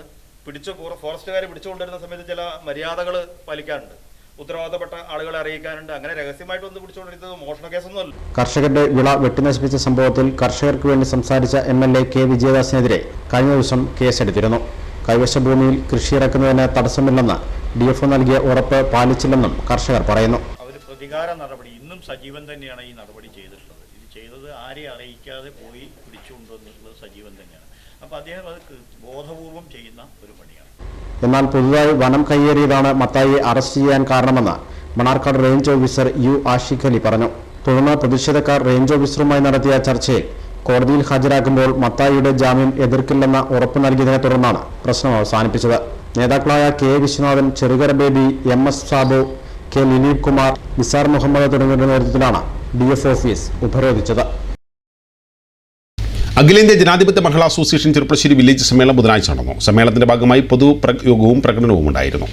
ഫോറസ്റ്റുകാരെ പിടിച്ചുകൊണ്ടിരുന്ന സമയത്ത് ചില മര്യാദകൾ പാലിക്കാനുണ്ട്, ഉത്തരവാദിത്തപ്പെട്ട ആളുകളെ അറിയിക്കാനുണ്ട്. അങ്ങനെ രഹസ്യമായിട്ട് ഒന്ന് പിടിച്ചുകൊണ്ടിരുന്നത് മോഷണ കേസൊന്നുമല്ല. കർഷകരുടെ വിള വെട്ടിനശിപ്പിച്ച സംഭവത്തിൽ കർഷകർക്ക് വേണ്ടി സംസാരിച്ച MLA K വിജയദാസിനെതിരെ കഴിഞ്ഞ ദിവസം കേസെടുത്തിരുന്നു. കൈവശ ഭൂമിയിൽ കൃഷിയിറക്കുന്നതിന് തടസ്സമില്ലെന്ന് DFO നൽകിയ ഉറപ്പ് പാലിച്ചില്ലെന്നും കർഷകർ പറയുന്നു. പ്രതികാര നടപടി ഇന്നും സജീവൻ തന്നെയാണ് ഈ നടപടി ചെയ്തിട്ടുള്ളത്. ഇത് ചെയ്തത് ആരെയും അറിയിക്കാതെ പോയി പിടിച്ചുകൊണ്ടുവന്നിട്ടുള്ളത് സജീവൻ തന്നെയാണ്. അപ്പോൾ അദ്ദേഹം അത് ബോധപൂർവം ചെയ്യുന്ന ഒരു പണിയാണ്. എന്നാൽ പുതുതായി വനം കയ്യേറിയതാണ് മത്തായിയെ അറസ്റ്റ് ചെയ്യാൻ കാരണമെന്ന് Mannarkkad range officer U Ashiq Ali പറഞ്ഞു. തുടർന്ന് പ്രതിഷേധക്കാർ റേഞ്ച് ഓഫീസറുമായി നടത്തിയ ചർച്ചയിൽ കോടതിയിൽ ഹാജരാക്കുമ്പോൾ മത്തായിയുടെ ജാമ്യം എതിർക്കില്ലെന്ന ഉറപ്പ് നൽകിയതിനെ തുടർന്നാണ് പ്രശ്നം അവസാനിപ്പിച്ചത്. നേതാക്കളായ K Viswanathan, Cherukara Baby, MS Sabu, K Lineep Kumar, Nisar Muhammad തുടങ്ങിയവരുടെ നേതൃത്വത്തിലാണ് DF ഓഫീസ് ഉപരോധിച്ചത്. അഖിലേന്ത്യാ ജനാധിപത്യ മഹിളാ അസോസിയേഷൻ ചെറുപ്പശ്ശേരി വില്ലേജ് സമ്മേളനം ബുധനാഴ്ച നടന്നു. സമ്മേളനത്തിന്റെ ഭാഗമായി പൊതുയോഗവും പ്രകടനവും ഉണ്ടായിരുന്നു.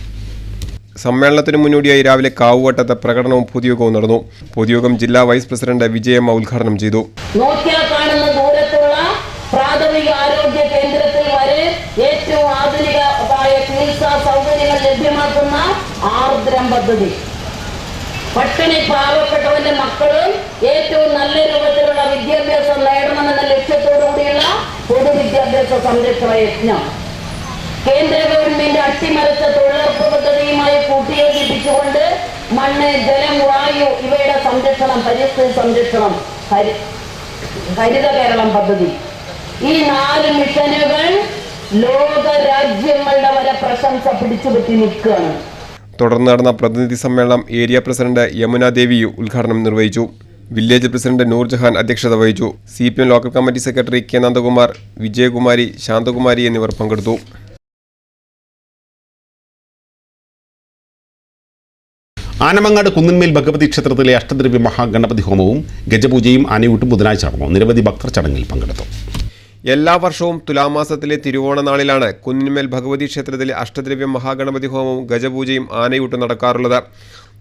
സമ്മേളനത്തിന് മുന്നോടിയായി രാവിലെ കാവുവട്ടത്തെ പ്രകടനവും പൊതുയോഗവും നടന്നു. പൊതുയോഗം ജില്ലാ വൈസ് പ്രസിഡന്റ് വിജയമ്മ ഉദ്ഘാടനം ചെയ്തു. നോക്കിയാൽ കാണുന്ന ദൂരത്തുള്ള പ്രാഥമിക ആരോഗ്യ കേന്ദ്രത്തിൽ വരെ ഏറ്റവും ആധുനികമായ ചികിത്സാ സൗകര്യങ്ങൾ ലഭ്യമാക്കുന്ന ആർദ്രം പദ്ധതി, പട്ടിണി പാവപ്പെട്ടവന്റെ മക്കളും ഏറ്റവും നല്ല രൂപത്തിലുള്ള വിദ്യാഭ്യാസം നേടണമെന്ന ലക്ഷ്യത്തോടു കൂടിയുള്ള പൊതുവിദ്യാഭ്യാസ സംരക്ഷണ യജ്ഞം, കേന്ദ്ര ഗവൺമെന്റ് അട്ടിമറിച്ച തൊഴിലുറപ്പ് പദ്ധതിയുമായി കൂട്ടിയോജിപ്പിച്ചുകൊണ്ട് മണ്ണ്, ജലം, വായു ഇവയുടെ സംരക്ഷണം, പരിസ്ഥിതി സംരക്ഷണം, ഹരിത കേരളം പദ്ധതി, ഈ 4 മിഷനുകൾ ലോക രാജ്യങ്ങളുടെ വരെ പ്രശംസ പിടിച്ചുപറ്റി നിൽക്കുകയാണ്. തുടർന്ന് നടന്ന പ്രതിനിധി സമ്മേളനം ഏരിയ പ്രസിഡന്റ് യമുന ദേവി ഉദ്ഘാടനം നിർവഹിച്ചു. വില്ലേജ് പ്രസിഡന്റ് നൂർജഹാൻ അധ്യക്ഷത വഹിച്ചു. CPM local committee secretary K Nandakumar, Vijayakumari, Santhakumari എന്നിവർ പങ്കെടുത്തു. ആനമങ്ങാട് കുന്നിന്മേൽ ഭഗവതി ക്ഷേത്രത്തിലെ അഷ്ടദ്രവ്യ മഹാഗണപതി ഹോമവും ഗജപൂജയും ആനയൂട്ടും ബുധനാഴ്ച നടന്നു. നിരവധി ഭക്തർ ചടങ്ങിൽ പങ്കെടുത്തു. എല്ലാ വർഷവും തുലാമാസത്തിലെ തിരുവോണ നാളിലാണ് കുന്നിന്മേൽ ഭഗവതി ക്ഷേത്രത്തിലെ അഷ്ടദ്രവ്യ മഹാഗണപതി ഹോമവും ഗജപൂജയും ആനയൂട്ടും നടക്കാറുള്ളത്.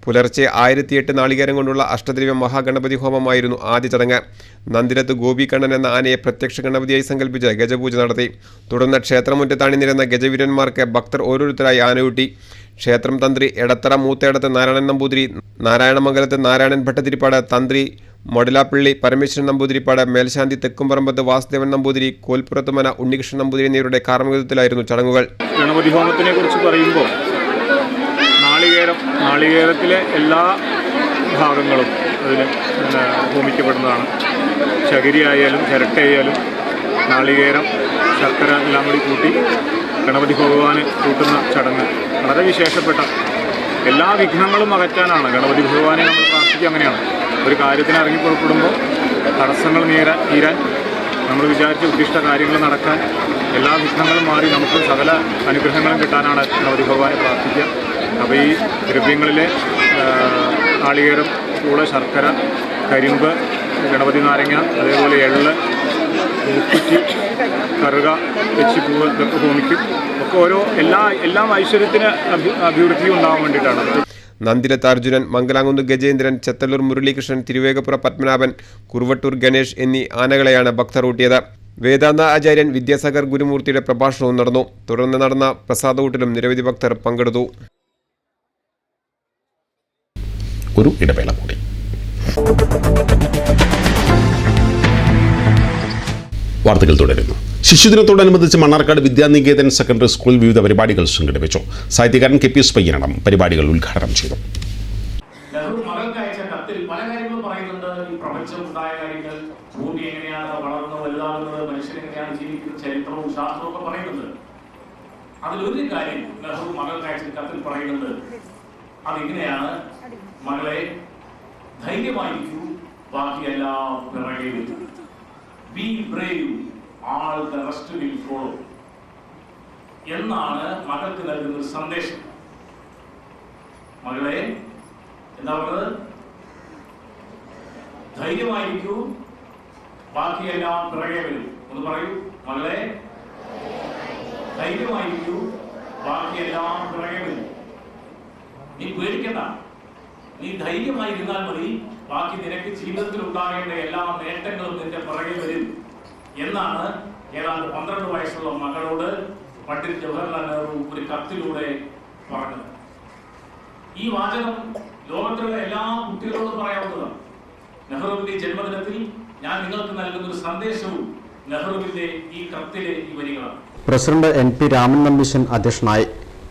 പുലർച്ചെ 1008 നാളികേരം കൊണ്ടുള്ള അഷ്ടദ്രവ്യ മഹാഗണപതി ഹോമമായിരുന്നു ആദ്യ ചടങ്ങ്. നന്ദിരത്ത് ഗോപികണ്ണൻ എന്ന ആനയെ പ്രത്യക്ഷ ഗണപതിയായി സങ്കല്പിച്ച് ഗജപൂജ നടത്തി. തുടർന്ന് ക്ഷേത്രമുറ്റത്ത് അണിനിരന്ന ഗജവീരന്മാർക്ക് ഭക്തർ ഓരോരുത്തരായി ആനയൂട്ടി. ക്ഷേത്രം തന്ത്രി എടത്തറ മൂത്തേടത്ത് നാരായണൻ നമ്പൂതിരി, നാരായണമംഗലത്ത് നാരായണൻ ഭട്ടതിരിപ്പാട്, തന്ത്രി മൊടലാപ്പള്ളി പരമേശ്വരൻ നമ്പൂതിരിപ്പാട്, മേൽശാന്തി തെക്കുംപറമ്പത്ത് വാസുദേവൻ നമ്പൂതിരി, കോൽപ്പുറത്തുമന ഉണ്ണികൃഷ്ണൻ നമ്പൂതിരി എന്നിവരുടെ കാർമ്മികത്വത്തിലായിരുന്നു ചടങ്ങുകൾ. ഗണപതി ഹോമത്തിനെ കുറിച്ച് പറയുമ്പോൾ നാളികേരത്തിലെ എല്ലാ ഭാഗങ്ങളും അതിൽ ഹോമിക്കപ്പെടുന്നതാണ്. ചകിരിയായാലും ചിരട്ടയായാലും നാളികേരം, ശർക്കര എല്ലാം കൂടി കൂട്ടി ഗണപതി ഭഗവാന് കൂട്ടുന്ന ചടങ്ങ് വളരെ വിശേഷപ്പെട്ട. എല്ലാ വിഘ്നങ്ങളും അകറ്റാനാണ് ഗണപതി ഭഗവാനെ നമ്മൾ പ്രാർത്ഥിക്കുക. അങ്ങനെയാണ് ഒരു കാര്യത്തിന് ഇറങ്ങി പുറപ്പെടുമ്പോൾ തടസ്സങ്ങൾ തീരാൻ, നമ്മൾ വിചാരിച്ച ഉദ്ദിഷ്ട കാര്യങ്ങൾ നടക്കാൻ, എല്ലാ വിഘ്നങ്ങളും മാറി നമുക്ക് സകല അനുഗ്രഹങ്ങളും കിട്ടാനാണ് ഗണപതി ഭഗവാനെ പ്രാർത്ഥിക്കുക. അപ്പോൾ ഈ ദ്രവ്യങ്ങളിലെ നാളികേരം, കൂടെ ശർക്കര, കരിമ്പ്, ഗണപതി നാരങ്ങ, അതേപോലെ എള്ള്, ഉപ്പുറ്റി, കറുക, തെച്ചിപ്പൂവ് ഇതൊക്കെ ഹോമിക്കും. ഒക്കെ എല്ലാം ഐശ്വര്യത്തിന് അഭിവൃദ്ധി ഉണ്ടാകാൻ വേണ്ടിയിട്ടാണ്. നന്ദിരത്ത് അർജുനൻ, മംഗലാംകുന്ന് ഗജേന്ദ്രൻ, ചെത്തല്ലൂർ മുരളീകൃഷ്ണൻ, തിരുവേഗപ്പുറ പത്മനാഭൻ, കുറുവട്ടൂർ ഗണേഷ് എന്നീ ആനകളെയാണ് ഭക്തർ ഊട്ടിയത്. വേദാന്ത ആചാര്യൻ വിദ്യാസാഗർ ഗുരുമൂർത്തിയുടെ പ്രഭാഷണവും നടന്നു. തുടർന്ന് നടന്ന പ്രസാദൂട്ടിലും നിരവധി ഭക്തർ പങ്കെടുത്തു. ഒരു ഇടവേള കൂടി. വാർത്തകൾ തുടരുന്നു. ശിശുദിനത്തോടനുബന്ധിച്ച് മണ്ണാർക്കാട് വിദ്യാനികേതൻ സെക്കൻഡറി സ്കൂളിൽ വിവിധ പരിപാടികൾ സംഘടിപ്പിച്ചു. സാഹിത്യകാരൻ കെ പി സ്പയ്യനടം പരിപാടികൾ ഉദ്ഘാടനം ചെയ്തു. മകൾക്ക് അയച്ച കത്തിൽ പല കാര്യങ്ങളും പറയുന്നുണ്ട്. ഈ പ്രപഞ്ചം ഉണ്ടായ കാര്യങ്ങൾ, ഭൂമി എങ്ങനെയാണ് വളർന്ന് വലുതാകുന്നത്, മനുഷ്യൻ എങ്ങനെയാണ് ജീവിക്കുന്നത്, ചരിത്രവും ശാസ്ത്രവും ഒക്കെ പറയുന്നുണ്ട്. അതിലൊരു കാര്യം നെഹ്റു മകൾക്ക് അയച്ച കത്തിൽ പറയുന്നത് അതിങ്ങനെയാണ്: മകളെ, ധൈര്യമായിരിക്കൂ, ബാക്കിയെല്ലാം പിറകെ വരും. Be brave, all the rest will follow എന്നാണ് മകൾക്ക് നൽകുന്ന ഒരു സന്ദേശം. മകളെ, എന്താ പറഞ്ഞത്? ധൈര്യമായിരിക്കൂ, ബാക്കിയെല്ലാം പിറകെ വരും. ഒന്ന് പറയൂ. മകളെ, ധൈര്യമായിരിക്കൂ, ബാക്കിയെല്ലാം പിറകെ വരും. നീ പേടിക്കണ്ട, നീ ധൈര്യമായിരുന്നാൽ മതി, ബാക്കി നിനക്ക് ജീവിതത്തിൽ ഉണ്ടാകേണ്ട എല്ലാ നേട്ടങ്ങളും നിന്റെ പുറകെ വരും എന്നാണ് ഏതാണ്ട് 12 വയസ്സുള്ള മകളോട് പണ്ഡിറ്റ് ജവഹർലാൽ നെഹ്റു ഒരു കത്തിലൂടെ പറഞ്ഞത്. ഈ വാചകം ലോകത്തിലുള്ള എല്ലാ കുട്ടികളോടും പറയാവുന്നതാണ്. നെഹ്റുവിന്റെ ജന്മദിനത്തിൽ ഞാൻ നിങ്ങൾക്ക് നൽകുന്ന ഒരു സന്ദേശവും നെഹ്റുവിന്റെ ഈ കത്തിലെ ഈ വരികളാണ്. പ്രസിഡന്റ് NP രാമൻ നമ്പീശൻ അധ്യക്ഷനായി.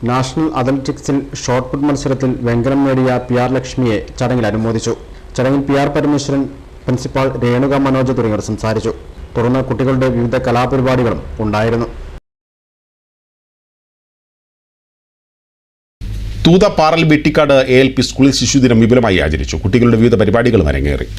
നാഷണൽ അത്ലറ്റിക്സിൽ ഷോട്ട്പുട്ട് മത്സരത്തിൽ വെങ്കലം നേടിയ PR ലക്ഷ്മിയെ ചടങ്ങിൽ അനുമോദിച്ചു. ചടങ്ങിൽ PR പരമേശ്വരൻ, പ്രിൻസിപ്പാൾ രേണുക മനോജ് തുടങ്ങിയവർ സംസാരിച്ചു. തുടർന്ന് കുട്ടികളുടെ വിവിധ കലാപരിപാടികളും ഉണ്ടായിരുന്നു. തൂത പാറൽ വെട്ടിക്കാട് ALP സ്കൂളിൽ ശിശുദിനം വിപുലമായി ആചരിച്ചു. കുട്ടികളുടെ വിവിധ പരിപാടികളും അരങ്ങേറി.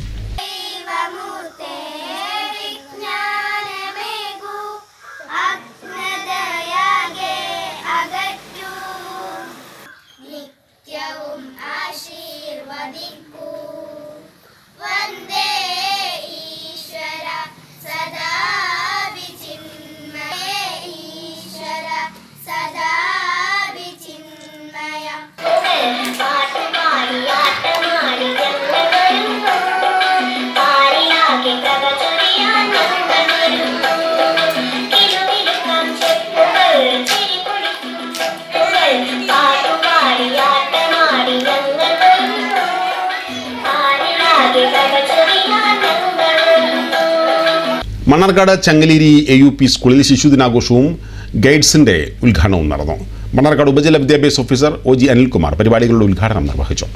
മണ്ണാർക്കാട് ചങ്ങലേരി AUP സ്കൂളിൽ ശിശുദിനാഘോഷവും ഗൈഡ്സിന്റെ ഉദ്ഘാടനവും നടന്നു. മണ്ണാർക്കാട് ഉപജില്ല വിദ്യാഭ്യാസ ഓഫീസർ OG അനിൽകുമാർ പരിപാടികളുടെ ഉദ്ഘാടനം നിർവഹിച്ചു.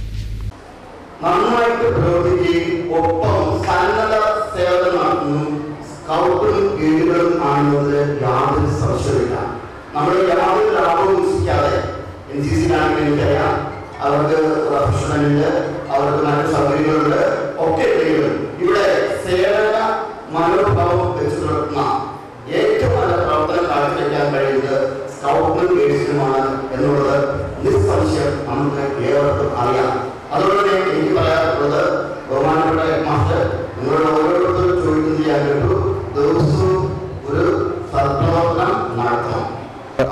അവർക്ക് പ്രൊഫഷണലുണ്ട്, അവർക്ക് നല്ല സൗകര്യങ്ങളുണ്ട്, ഒക്കെ ഇവിടെ സേവന മനോഭാവം വെച്ച് നടത്തുന്ന ഏറ്റവും നല്ല പ്രവർത്തനം കാഴ്ചവെക്കാൻ കഴിയുന്നത് സ്കൗട്ടിനും ഗൈഡ്സിനുമാണ് എന്നുള്ളത് നിസ്സംശയം നമുക്ക് ഏവർക്കും അറിയാം.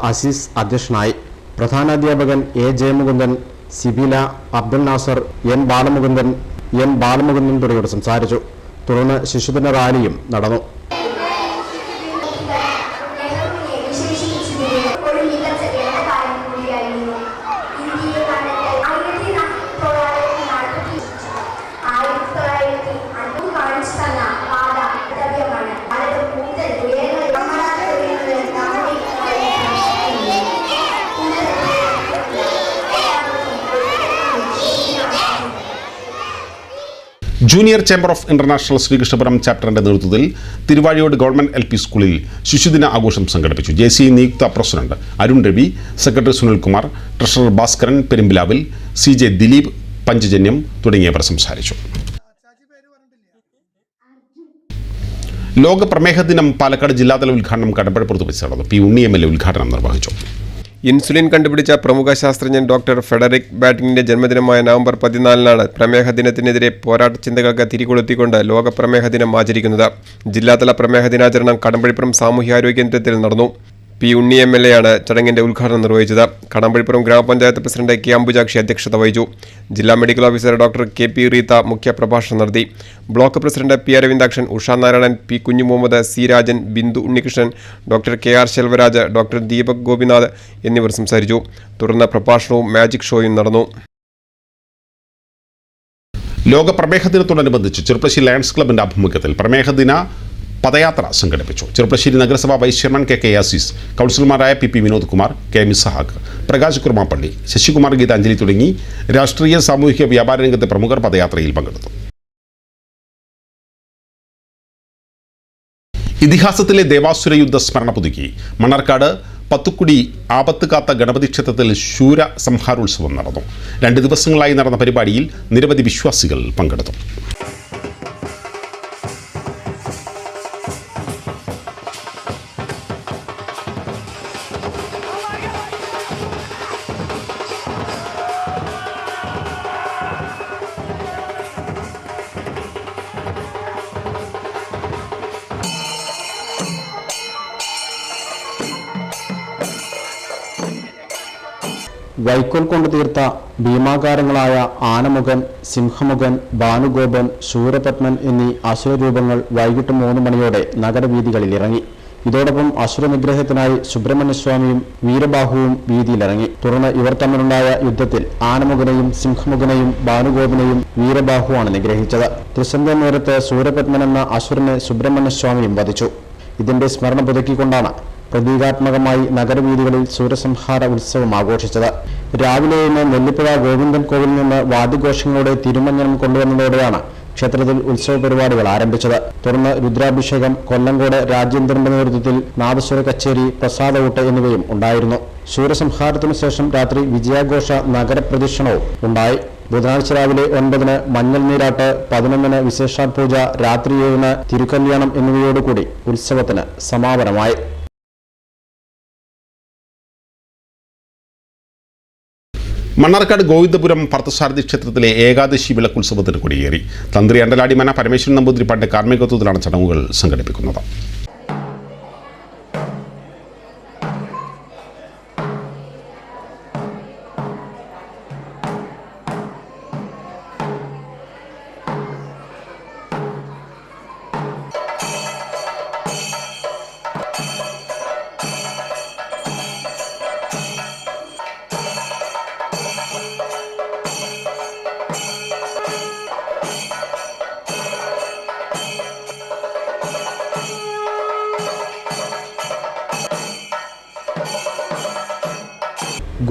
അസീസ് അധ്യക്ഷനായി. പ്രധാനാധ്യാപകൻ എ ജയമുകുന്ദൻ, സിബില, അബ്ദുൽ നാസർ, എൻ ബാലമുകുന്ദൻ തുടങ്ങിയവർ സംസാരിച്ചു. തുടർന്ന് ശിശുദിന റാലിയും നടന്നു. Junior chamber of international Sreekrishnapuram ചാപ്റ്ററിന്റെ നേതൃത്വത്തിൽ തിരുവാഴിയോട് ഗവൺമെന്റ് LP സ്കൂളിൽ ശിശുദിന ആഘോഷം സംഘടിപ്പിച്ചു. JCI നിയുക്ത president Arun Ravi, secretary Sunilkumar, treasurer Bhaskaran Perumbilavil, CJ Dileep, Panchajanyam തുടങ്ങിയവർ സംസാരിച്ചു. ലോക പ്രമേഹ ദിനം പാലക്കാട് ജില്ലാതല ഉദ്ഘാടനം കടമ്പഴപ്പുറത്ത് വെച്ച് നടന്നു. P. ഉണ്ണി MLA ഉദ്ഘാടനം നിർവഹിച്ചു. ഇൻസുലിൻ കണ്ടുപിടിച്ച പ്രമുഖ ശാസ്ത്രജ്ഞൻ ഡോക്ടർ ഫെഡറിക് ബാറ്റിങ്ങിന്റെ ജന്മദിനമായ നവംബർ 14 പ്രമേഹ ദിനത്തിനെതിരെ പോരാട്ട ചിന്തകൾക്ക് തിരികൊളുത്തിക്കൊണ്ട് ലോക പ്രമേഹ ദിനം ആചരിക്കുന്നത്. ജില്ലാതല പ്രമേഹ ദിനാചരണം കടമ്പഴിപ്പുറം സാമൂഹ്യാരോഗ്യ കേന്ദ്രത്തിൽ നടന്നു. P. ഉണ്ണി MLA ആണ് ചടങ്ങിന്റെ ഉദ്ഘാടനം നിർവഹിച്ചത്. കടമ്പഴിപ്പുറം ഗ്രാമപഞ്ചായത്ത് പ്രസിഡന്റ് K. അംബുജാക്ഷി അധ്യക്ഷത വഹിച്ചു. ജില്ലാ medical officer doctor KP Reetha മുഖ്യ പ്രഭാഷണം നടത്തി. Block president P. Aravindakshan, Usha Narayanan, P. Kunjumuhammad, C. Rajan, Bindu Unnikrishnan, doctor KR Selvaraj, doctor Deepak Gopinath എന്നിവർ സംസാരിച്ചു. തുടർന്ന് പ്രഭാഷണവും മാജിക് ഷോയും നടന്നു. ലോക പ്രമേഹ ദിനത്തോടനുബന്ധിച്ച് ചെറുപ്പശ്ശേരി ലയൺസ് ക്ലബിന്റെ ആഭിമുഖ്യത്തിൽ പ്രമേഹ ദിന പദയാത്ര സംഘടിപ്പിച്ചു. ചെറുപ്പശ്ശേരി നഗരസഭാ വൈസ് ചെയർമാൻ KK യാസീസ്, കൗൺസിലർമാരായ PP വിനോദ് കുമാർ, KM ഇസഹാഖ്, പ്രകാശ് കുർമാപ്പള്ളി, ശശികുമാർ, ഗീതാഞ്ജലി തുടങ്ങി രാഷ്ട്രീയ, സാമൂഹിക, വ്യാപാര രംഗത്തെ പ്രമുഖർ പദയാത്രയിൽ പങ്കെടുത്തു. ഇതിഹാസത്തിലെ ദേവാസുര യുദ്ധ സ്മരണ പുതുക്കി മണ്ണാർക്കാട് പത്തുക്കുടി ആപത്ത് കാത്ത ഗണപതി ക്ഷേത്രത്തിൽ ശൂര സംഹാരോത്സവം നടന്നു. 2 ദിവസങ്ങളായി നടന്ന പരിപാടിയിൽ നിരവധി വിശ്വാസികൾ പങ്കെടുത്തു. വൈക്കോൽ കൊണ്ട് തീർത്ത ഭീമാകാരങ്ങളായ ആനമുഖൻ, സിംഹമുഖൻ, ഭാനുഗോപൻ, ശൂരപത്മൻ എന്നീ അസുരരൂപങ്ങൾ വൈകിട്ട് 3 മണിയോടെ നഗരവീഥികളിൽ ഇറങ്ങി. ഇതോടൊപ്പം അസുരനിഗ്രഹത്തിനായി സുബ്രഹ്മണ്യസ്വാമിയും വീരബാഹുവും വീതിയിലിറങ്ങി. തുടർന്ന് ഇവർ തമ്മിലുണ്ടായ യുദ്ധത്തിൽ ആനമുഖനെയും സിംഹമുഖനെയും ഭാനുഗോപനെയും വീരബാഹുവാണ് നിഗ്രഹിച്ചത്. ത്രിസന്ധ്യ നേരത്ത് ശൂരപത്മൻ എന്ന അസുരനെ സുബ്രഹ്മണ്യസ്വാമിയും വധിച്ചു. ഇതിന്റെ സ്മരണ പുതുക്കിക്കൊണ്ടാണ് പ്രതീകാത്മകമായി നഗരവീഥികളിൽ സൂര്യസംഹാര ഉത്സവം ആഘോഷിച്ചത്. രാവിലെ നെല്ലിപ്പുഴ ഗോവിന്ദൻ കോവിലിൽ നിന്ന് വാദ്യഘോഷങ്ങളുടെ തിരുമഞ്ഞനം കൊണ്ടുവന്നതോടെയാണ് ക്ഷേത്രത്തിൽ ഉത്സവ പരിപാടികൾ ആരംഭിച്ചത്. തുടർന്ന് രുദ്രാഭിഷേകം, കൊല്ലങ്കോട് രാജേന്ദ്രന്റെ നേതൃത്വത്തിൽ നാദസ്വര കച്ചേരി, പ്രസാദഊട്ട് എന്നിവയും ഉണ്ടായിരുന്നു. സൂര്യസംഹാരത്തിനു ശേഷം രാത്രി വിജയാഘോഷ നഗരപ്രദക്ഷിണവും ഉണ്ടായി. ബുധനാഴ്ച രാവിലെ 9 മഞ്ഞൾ നീരാട്ട്, 11 വിശേഷാൽ പൂജ, രാത്രി 7 തിരുക്കല്യാണം എന്നിവയോടുകൂടി ഉത്സവത്തിന് സമാപനമായി. മണ്ണാർക്കാട് ഗോവിന്ദപുരം പാർത്ഥസാരഥി ക്ഷേത്രത്തിലെ ഏകാദശി വിളക്കുത്സവത്തിന് കൊടിയേറി. തന്ത്രി അണ്ടലാടി മന പരമേശ്വരൻ നമ്പൂതിരിപ്പാടിന്റെ കാർമ്മികത്വത്തിലാണ് ചടങ്ങുകൾ സംഘടിപ്പിക്കുന്നത്.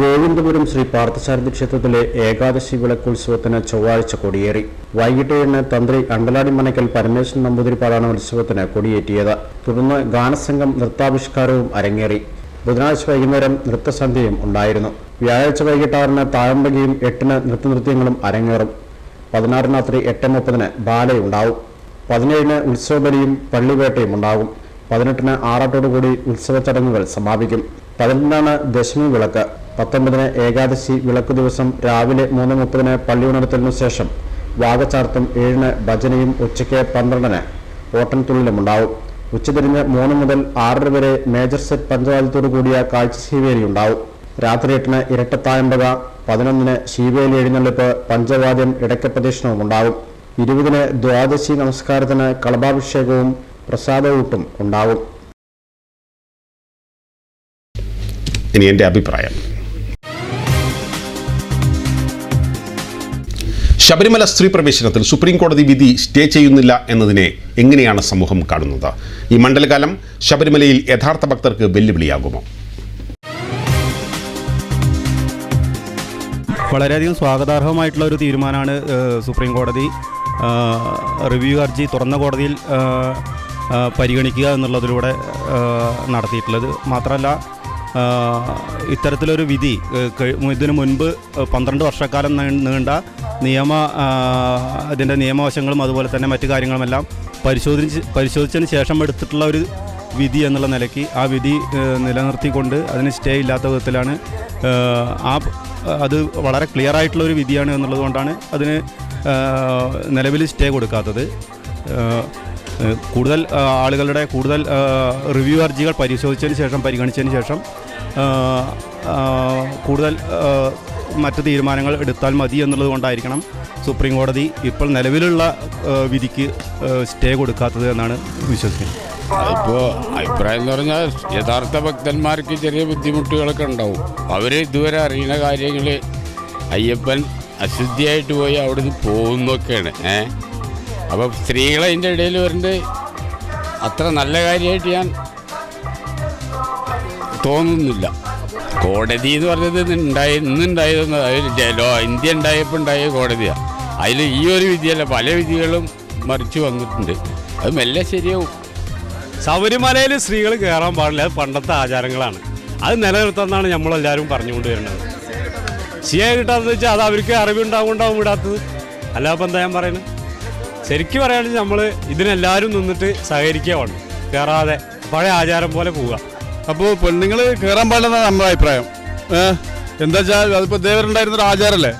ഗോവിന്ദപുരം ശ്രീ പാർത്ഥസാരഥി ക്ഷേത്രത്തിലെ ഏകാദശി വിളക്കുത്സവത്തിന് ചൊവ്വാഴ്ച കൊടിയേറി. വൈകിട്ട് 7 തന്ത്രി അണ്ടലാടി മനക്കൽ പരമേശ്വരൻ നമ്പൂതിരിപ്പാടാണ് ഉത്സവത്തിന് കൊടിയേറ്റിയത്. തുടർന്ന് ഗാനസംഘം നൃത്താവിഷ്കാരവും അരങ്ങേറി. ബുധനാഴ്ച വൈകുന്നേരം നൃത്തസന്ധ്യയും ഉണ്ടായിരുന്നു. വ്യാഴാഴ്ച വൈകിട്ട് 6 തായമ്പകയും 8 നൃത്തനൃത്യങ്ങളും അരങ്ങേറും. 16 രാത്രി 8:30 ബാലയുണ്ടാവും. 17 ഉത്സവബലിയും പള്ളിവേട്ടയും ഉണ്ടാകും. 18 ആറാട്ടോടുകൂടി ഉത്സവ ചടങ്ങുകൾ സമാപിക്കും. 18 ദശമി വിളക്ക്. 19 ഏകാദശി വിളക്ക് ദിവസം രാവിലെ 3:30 പള്ളി ഉണർത്തലിനു ശേഷം വാകച്ചാർത്തും 7 ഭജനയും ഉച്ചയ്ക്ക് 12 ഓട്ടൻതുള്ളിലും ഉണ്ടാവും. ഉച്ചതിരിഞ്ഞ് 3 മുതൽ 6:30 വരെ മേജർ സെറ്റ് പഞ്ചവാദ്യത്തോടു കൂടിയ കാഴ്ച ശീവേലി ഉണ്ടാവും. രാത്രി 8-ന് ഇരട്ടത്തായമ്പക, 11-ന് ശീവേലി എഴുന്നള്ളിപ്പ്, പഞ്ചവാദ്യം, ഇടയ്ക്കപ്രദക്ഷിണവും ഉണ്ടാവും. 20-ന് ദ്വാദശി നമസ്കാരത്തിന് കളഭാഭിഷേകവും പ്രസാദകൂട്ടും ഉണ്ടാവും. ഇനി എൻ്റെ അഭിപ്രായം. ശബരിമല സ്ത്രീ പ്രവേശനത്തിൽ സുപ്രീം കോടതി വിധി സ്റ്റേ ചെയ്യുന്നില്ല എന്നതിനെ എങ്ങനെയാണ് സമൂഹം കാണുന്നത്? ഈ മണ്ഡലകാലം ശബരിമലയിൽ യഥാർത്ഥ ഭക്തർക്ക് വെല്ലുവിളിയാകുമോ? വളരെയധികം സ്വാഗതാർഹമായിട്ടുള്ള ഒരു തീരുമാനമാണ് സുപ്രീം കോടതി റിവ്യൂ ഹർജി തുറന്ന കോടതിയിൽ പരിഗണിക്കുക എന്നുള്ളതിലൂടെ നടത്തിയിട്ടുള്ളത്. മാത്രമല്ല, ഇത്തരത്തിലൊരു വിധി ഇതിനു മുൻപ് 12 വർഷക്കാലം നീണ്ട അതിൻ്റെ നിയമവശങ്ങളും അതുപോലെ തന്നെ മറ്റു കാര്യങ്ങളുമെല്ലാം പരിശോധിച്ചതിന് ശേഷം എടുത്തിട്ടുള്ള ഒരു വിധി എന്നുള്ള നിലയ്ക്ക് ആ വിധി നിലനിർത്തിക്കൊണ്ട് അതിന് സ്റ്റേ ഇല്ലാത്ത വിധത്തിലാണ് അത് വളരെ ക്ലിയർ ആയിട്ടുള്ളൊരു വിധിയാണ് എന്നുള്ളത് കൊണ്ടാണ് അതിന് നിലവിൽ സ്റ്റേ കൊടുക്കാത്തത്. കൂടുതൽ ആളുകളുടെ കൂടുതൽ റിവ്യൂ ഹർജികൾ പരിഗണിച്ചതിന് ശേഷം കൂടുതൽ മറ്റ് തീരുമാനങ്ങൾ എടുത്താൽ മതി എന്നുള്ളത് കൊണ്ടായിരിക്കണം സുപ്രീം കോടതി ഇപ്പോൾ നിലവിലുള്ള വിധിക്ക് സ്റ്റേ കൊടുക്കാത്തത് എന്നാണ് വിശ്വസിക്കുന്നത്. അതിപ്പോൾ അഭിപ്രായം എന്ന് പറഞ്ഞാൽ യഥാർത്ഥ ഭക്തന്മാർക്ക് ചെറിയ ബുദ്ധിമുട്ടുകളൊക്കെ ഉണ്ടാവും. അവർ ഇതുവരെ അറിയുന്ന കാര്യങ്ങൾ അയ്യപ്പൻ അശുദ്ധിയായിട്ട് പോയി അവിടുന്ന് പോകുന്നൊക്കെയാണ്. അപ്പോൾ സ്ത്രീകൾ അതിൻ്റെ ഇടയിൽ വരുന്നത് അത്ര നല്ല കാര്യമായിട്ട് ഞാൻ തോന്നുന്നില്ല. കോടതി എന്ന് പറഞ്ഞത് ഇന്നുണ്ടായതെന്ന് ഇന്ത്യ ഉണ്ടായപ്പോൾ ഉണ്ടായ കോടതിയാണ്. അതിൽ ഈ ഒരു വിധിയല്ല, പല വിധികളും മറിച്ച് വന്നിട്ടുണ്ട്. അത് മെല്ലെ ശരിയാവും. ശബരിമലയിൽ സ്ത്രീകൾ കയറാൻ പാടില്ല, അത് പണ്ടത്തെ ആചാരങ്ങളാണ്. അത് നിലനിർത്താമെന്നാണ് നമ്മളെല്ലാവരും പറഞ്ഞുകൊണ്ട് വരുന്നത്. ശരിയായി കിട്ടാത്തതെന്ന് വെച്ചാൽ അത് അവർക്ക് അറിവുണ്ടാവും വിടാത്തത്. അല്ലാപ്പം എന്താ ഞാൻ പറയുന്നത്? ശരിക്കും പറയുകയാണെങ്കിൽ നമ്മൾ ഇതിനെല്ലാവരും നിന്നിട്ട് സഹകരിക്കുകയാണ്, കയറാതെ പഴയ ആചാരം പോലെ പോവുക. അപ്പോൾ പെണ്ണുങ്ങൾ കയറാൻ പാടില്ലെന്നാണ് നമ്മുടെ അഭിപ്രായം. എന്താ വെച്ചാൽ അതിപ്പോൾ ദേവരുണ്ടായിരുന്നൊരു ആചാരമല്ലേ,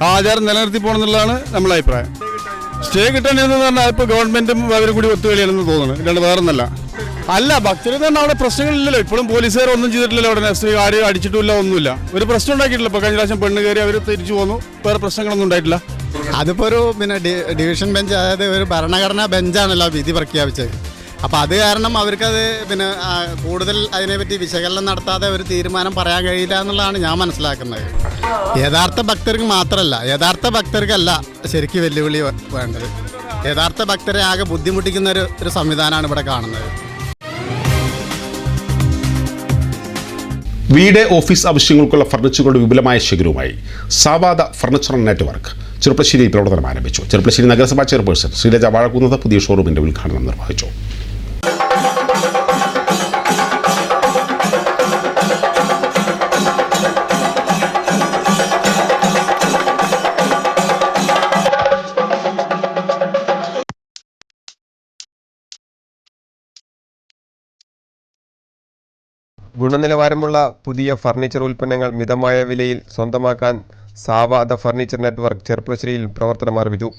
ആ ആചാരം നിലനിർത്തി പോകണം എന്നുള്ളതാണ് നമ്മുടെ അഭിപ്രായം. സ്റ്റേ കിട്ടേണ്ടതെന്ന് പറഞ്ഞാൽ ഇപ്പോൾ ഗവൺമെൻറ്റും അവരും കൂടി ഒത്തുകളിയാണെന്ന് തോന്നുന്നു, ഇല്ലാണ്ട് വേറെ ഒന്നല്ല. അല്ല, ഭക്തർ തന്നെ അവിടെ പ്രശ്നങ്ങളില്ലല്ലോ. ഇപ്പോഴും പോലീസുകാർ ഒന്നും ചെയ്തിട്ടില്ലല്ലോ. അവിടെ സ്ത്രീ ആരും അടിച്ചിട്ടില്ല, ഒന്നുമില്ല. ഒരു പ്രശ്നം ഉണ്ടാക്കിയിട്ടില്ല. ഇപ്പോൾ കഴിഞ്ഞ പ്രാവശ്യം പെണ്ണ് കയറി അവർ തിരിച്ചു പോന്നു, വേറെ പ്രശ്നങ്ങളൊന്നും ഉണ്ടായിട്ടില്ല. അതിപ്പോൾ ഒരു ഡിവിഷൻ ബെഞ്ച്, അതായത് ഒരു ഭരണഘടനാ ബെഞ്ചാണല്ലോ വിധി പ്രഖ്യാപിച്ചത്. അപ്പോൾ അത് കാരണം അവർക്കത് കൂടുതൽ അതിനെപ്പറ്റി വിശകലനം നടത്താതെ ഒരു തീരുമാനം പറയാൻ കഴിയില്ല എന്നുള്ളതാണ് ഞാൻ മനസ്സിലാക്കുന്നത്. യഥാർത്ഥ ഭക്തർക്ക് മാത്രമല്ല, യഥാർത്ഥ ഭക്തർക്കല്ല ശരിക്കും വെല്ലുവിളി വേണ്ടത്. യഥാർത്ഥ ഭക്തരെ ആകെ ബുദ്ധിമുട്ടിക്കുന്ന ഒരു സംവിധാനമാണ് ഇവിടെ കാണുന്നത്. വീട്, ഓഫീസ് ആവശ്യങ്ങൾക്കുള്ള ഫർണിച്ചറുകളുടെ വിപുലമായ ശേഖരവുമായി സാവാദ ഫർണിച്ചർ നെറ്റ്വർക്ക് ചെറുപ്പശ്ശേരിയിൽ പ്രവർത്തനം ആരംഭിച്ചു. ചെറുപ്പശ്ശേരി നഗരസഭാ ചെയർപേഴ്സൺ ശ്രീലജ വാഴക്കുന്നത് പുതിയ ഷോറൂമിന്റെ ഉദ്ഘാടനം നിർവഹിച്ചു. ഗുണനിലവാരമുള്ള പുതിയ ഫർണിച്ചർ ഉൽപ്പന്നങ്ങൾ മിതമായ വിലയിൽ സ്വന്തമാക്കാൻ സാവാദ ഫർണിച്ചർ നെറ്റ്വർക്ക് ചെറുപ്പശ്ശേരിയിൽ പ്രവർത്തനം ആരംഭിച്ചു.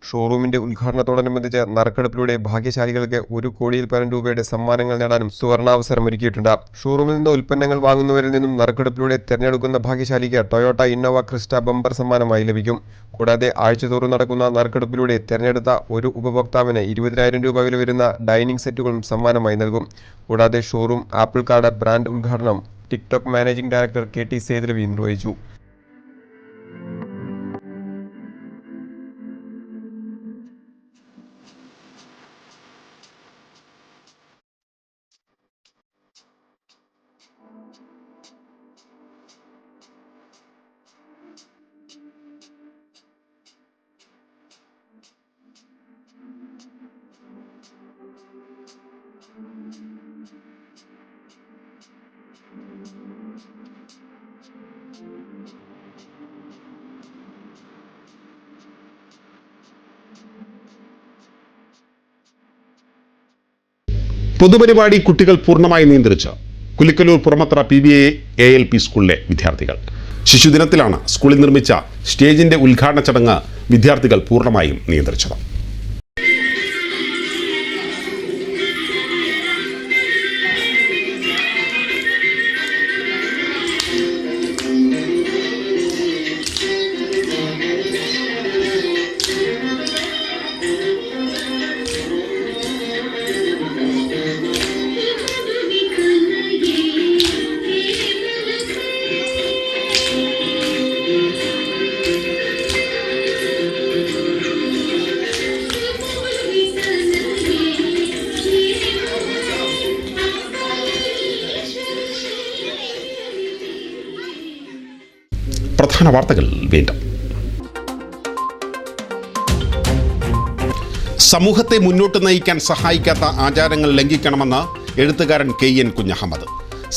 ഷോറൂമിന്റെ ഉദ്ഘാടനത്തോടനുബന്ധിച്ച് നറുക്കെടുപ്പിലൂടെ ഭാഗ്യശാലികൾക്ക് 1 കോടിയിൽ പരം രൂപയുടെ സമ്മാനങ്ങൾ നേടാനും സുവർണാവസരം ഒരുക്കിയിട്ടുണ്ട്. ഷോറൂമിൽ നിന്ന് ഉൽപ്പന്നങ്ങൾ വാങ്ങുന്നവരിൽ നിന്നും നറുക്കെടുപ്പിലൂടെ തിരഞ്ഞെടുക്കുന്ന ഭാഗ്യശാലിക്ക് ടൊയോട്ട ഇന്നോവ ക്രിസ്റ്റ ബമ്പർ സമ്മാനമായി ലഭിക്കും. കൂടാതെ ആഴ്ചതോറും നടക്കുന്ന നറുക്കെടുപ്പിലൂടെ തിരഞ്ഞെടുത്ത ഒരു ഉപഭോക്താവിന് 20,000 രൂപ വില വരുന്ന ഡൈനിങ് സെറ്റുകളും സമ്മാനമായി നൽകും. കൂടാതെ ഷോറൂം ആപ്പിൾ കാർഡ് ബ്രാൻഡ് ഉദ്ഘാടനം ടിക്ടോക്ക് മാനേജിംഗ് ഡയറക്ടർ KT സേതുരവി നിർവഹിച്ചു. പൊതുപരിപാടി കുട്ടികൾ പൂർണ്ണമായി നിയന്ത്രിച്ച് കുലിക്കലൂർ പുറമത്ര PVAALP സ്കൂളിലെ വിദ്യാർത്ഥികൾ. ശിശുദിനത്തിലാണ് സ്കൂളിൽ നിർമ്മിച്ച സ്റ്റേജിന്റെ ഉദ്ഘാടന ചടങ്ങ് വിദ്യാർത്ഥികൾ പൂർണ്ണമായും നിയന്ത്രിച്ചത്. പ്രധാന വാർത്തകൾ വീണ്ടും. സമൂഹത്തെ മുന്നോട്ട് നയിക്കാൻ സഹായിക്കാത്ത ആചാരങ്ങൾ ലംഘിക്കണമെന്ന് എഴുത്തുകാരൻ KN കുഞ്ഞഹമ്മദ്.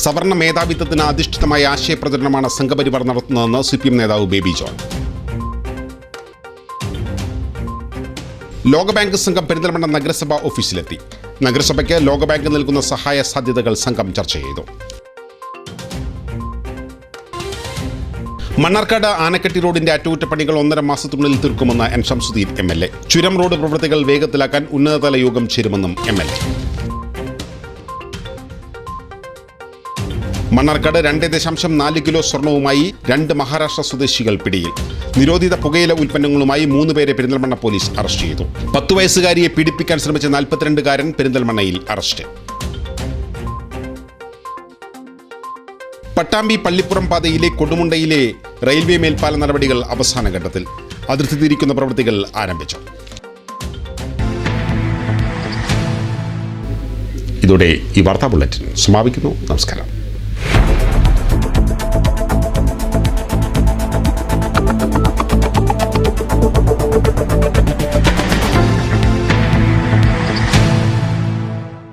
സവർണ മേധാവിത്വത്തിന് അധിഷ്ഠിതമായ ആശയപ്രചരണമാണ് സംഘപരിവാർ നടത്തുന്നതെന്ന് CPM നേതാവ് ബേബി ജോൺ. ലോകബാങ്ക് സംഘം പെരിന്തൽമണ്ണ നഗരസഭാ ഓഫീസിലെത്തി. നഗരസഭയ്ക്ക് ലോകബാങ്ക് നൽകുന്ന സഹായ സാധ്യതകൾ സംഘം ചർച്ച ചെയ്തു. മണ്ണാർക്കാട് ആനക്കട്ടി റോഡിന്റെ അറ്റകുറ്റപ്പണികൾ 1.5 മാസത്തിനുള്ളിൽ തീർക്കുമെന്ന് N. ഷംസുദ്ദീൻ MLA. ചുരം റോഡ് പ്രവൃത്തികൾ വേഗത്തിലാക്കാൻ ഉന്നതതല യോഗം ചേരുമെന്നും MLA. മണ്ണാർക്കാട് 2.4 കിലോ സ്വർണവുമായി 2 മഹാരാഷ്ട്ര സ്വദേശികൾ പിടിയിൽ. നിരോധിത പുകയില ഉൽപ്പന്നങ്ങളുമായി 3 പേരെ പെരിന്തൽമണ്ണ പോലീസ് അറസ്റ്റ് ചെയ്തു. 10 വയസ്സുകാരിയെ പീഡിപ്പിക്കാൻ ശ്രമിച്ച 42കാരൻ പെരിന്തൽമണ്ണയിൽ അറസ്റ്റ്. പട്ടാമ്പി പള്ളിപ്പുറം പാതയിലെ കൊടുമുണ്ടയിലെ റെയിൽവേ മേൽപ്പാല നടപടികൾ അവസാന ഘട്ടത്തിൽ. അതിർത്തി തിരിക്കുന്ന പ്രവൃത്തികൾ ആരംഭിച്ചു. ഇതോടെ ഈ വാർത്താ ബുള്ളറ്റിൻ സമാപിക്കുന്നു. നമസ്കാരം.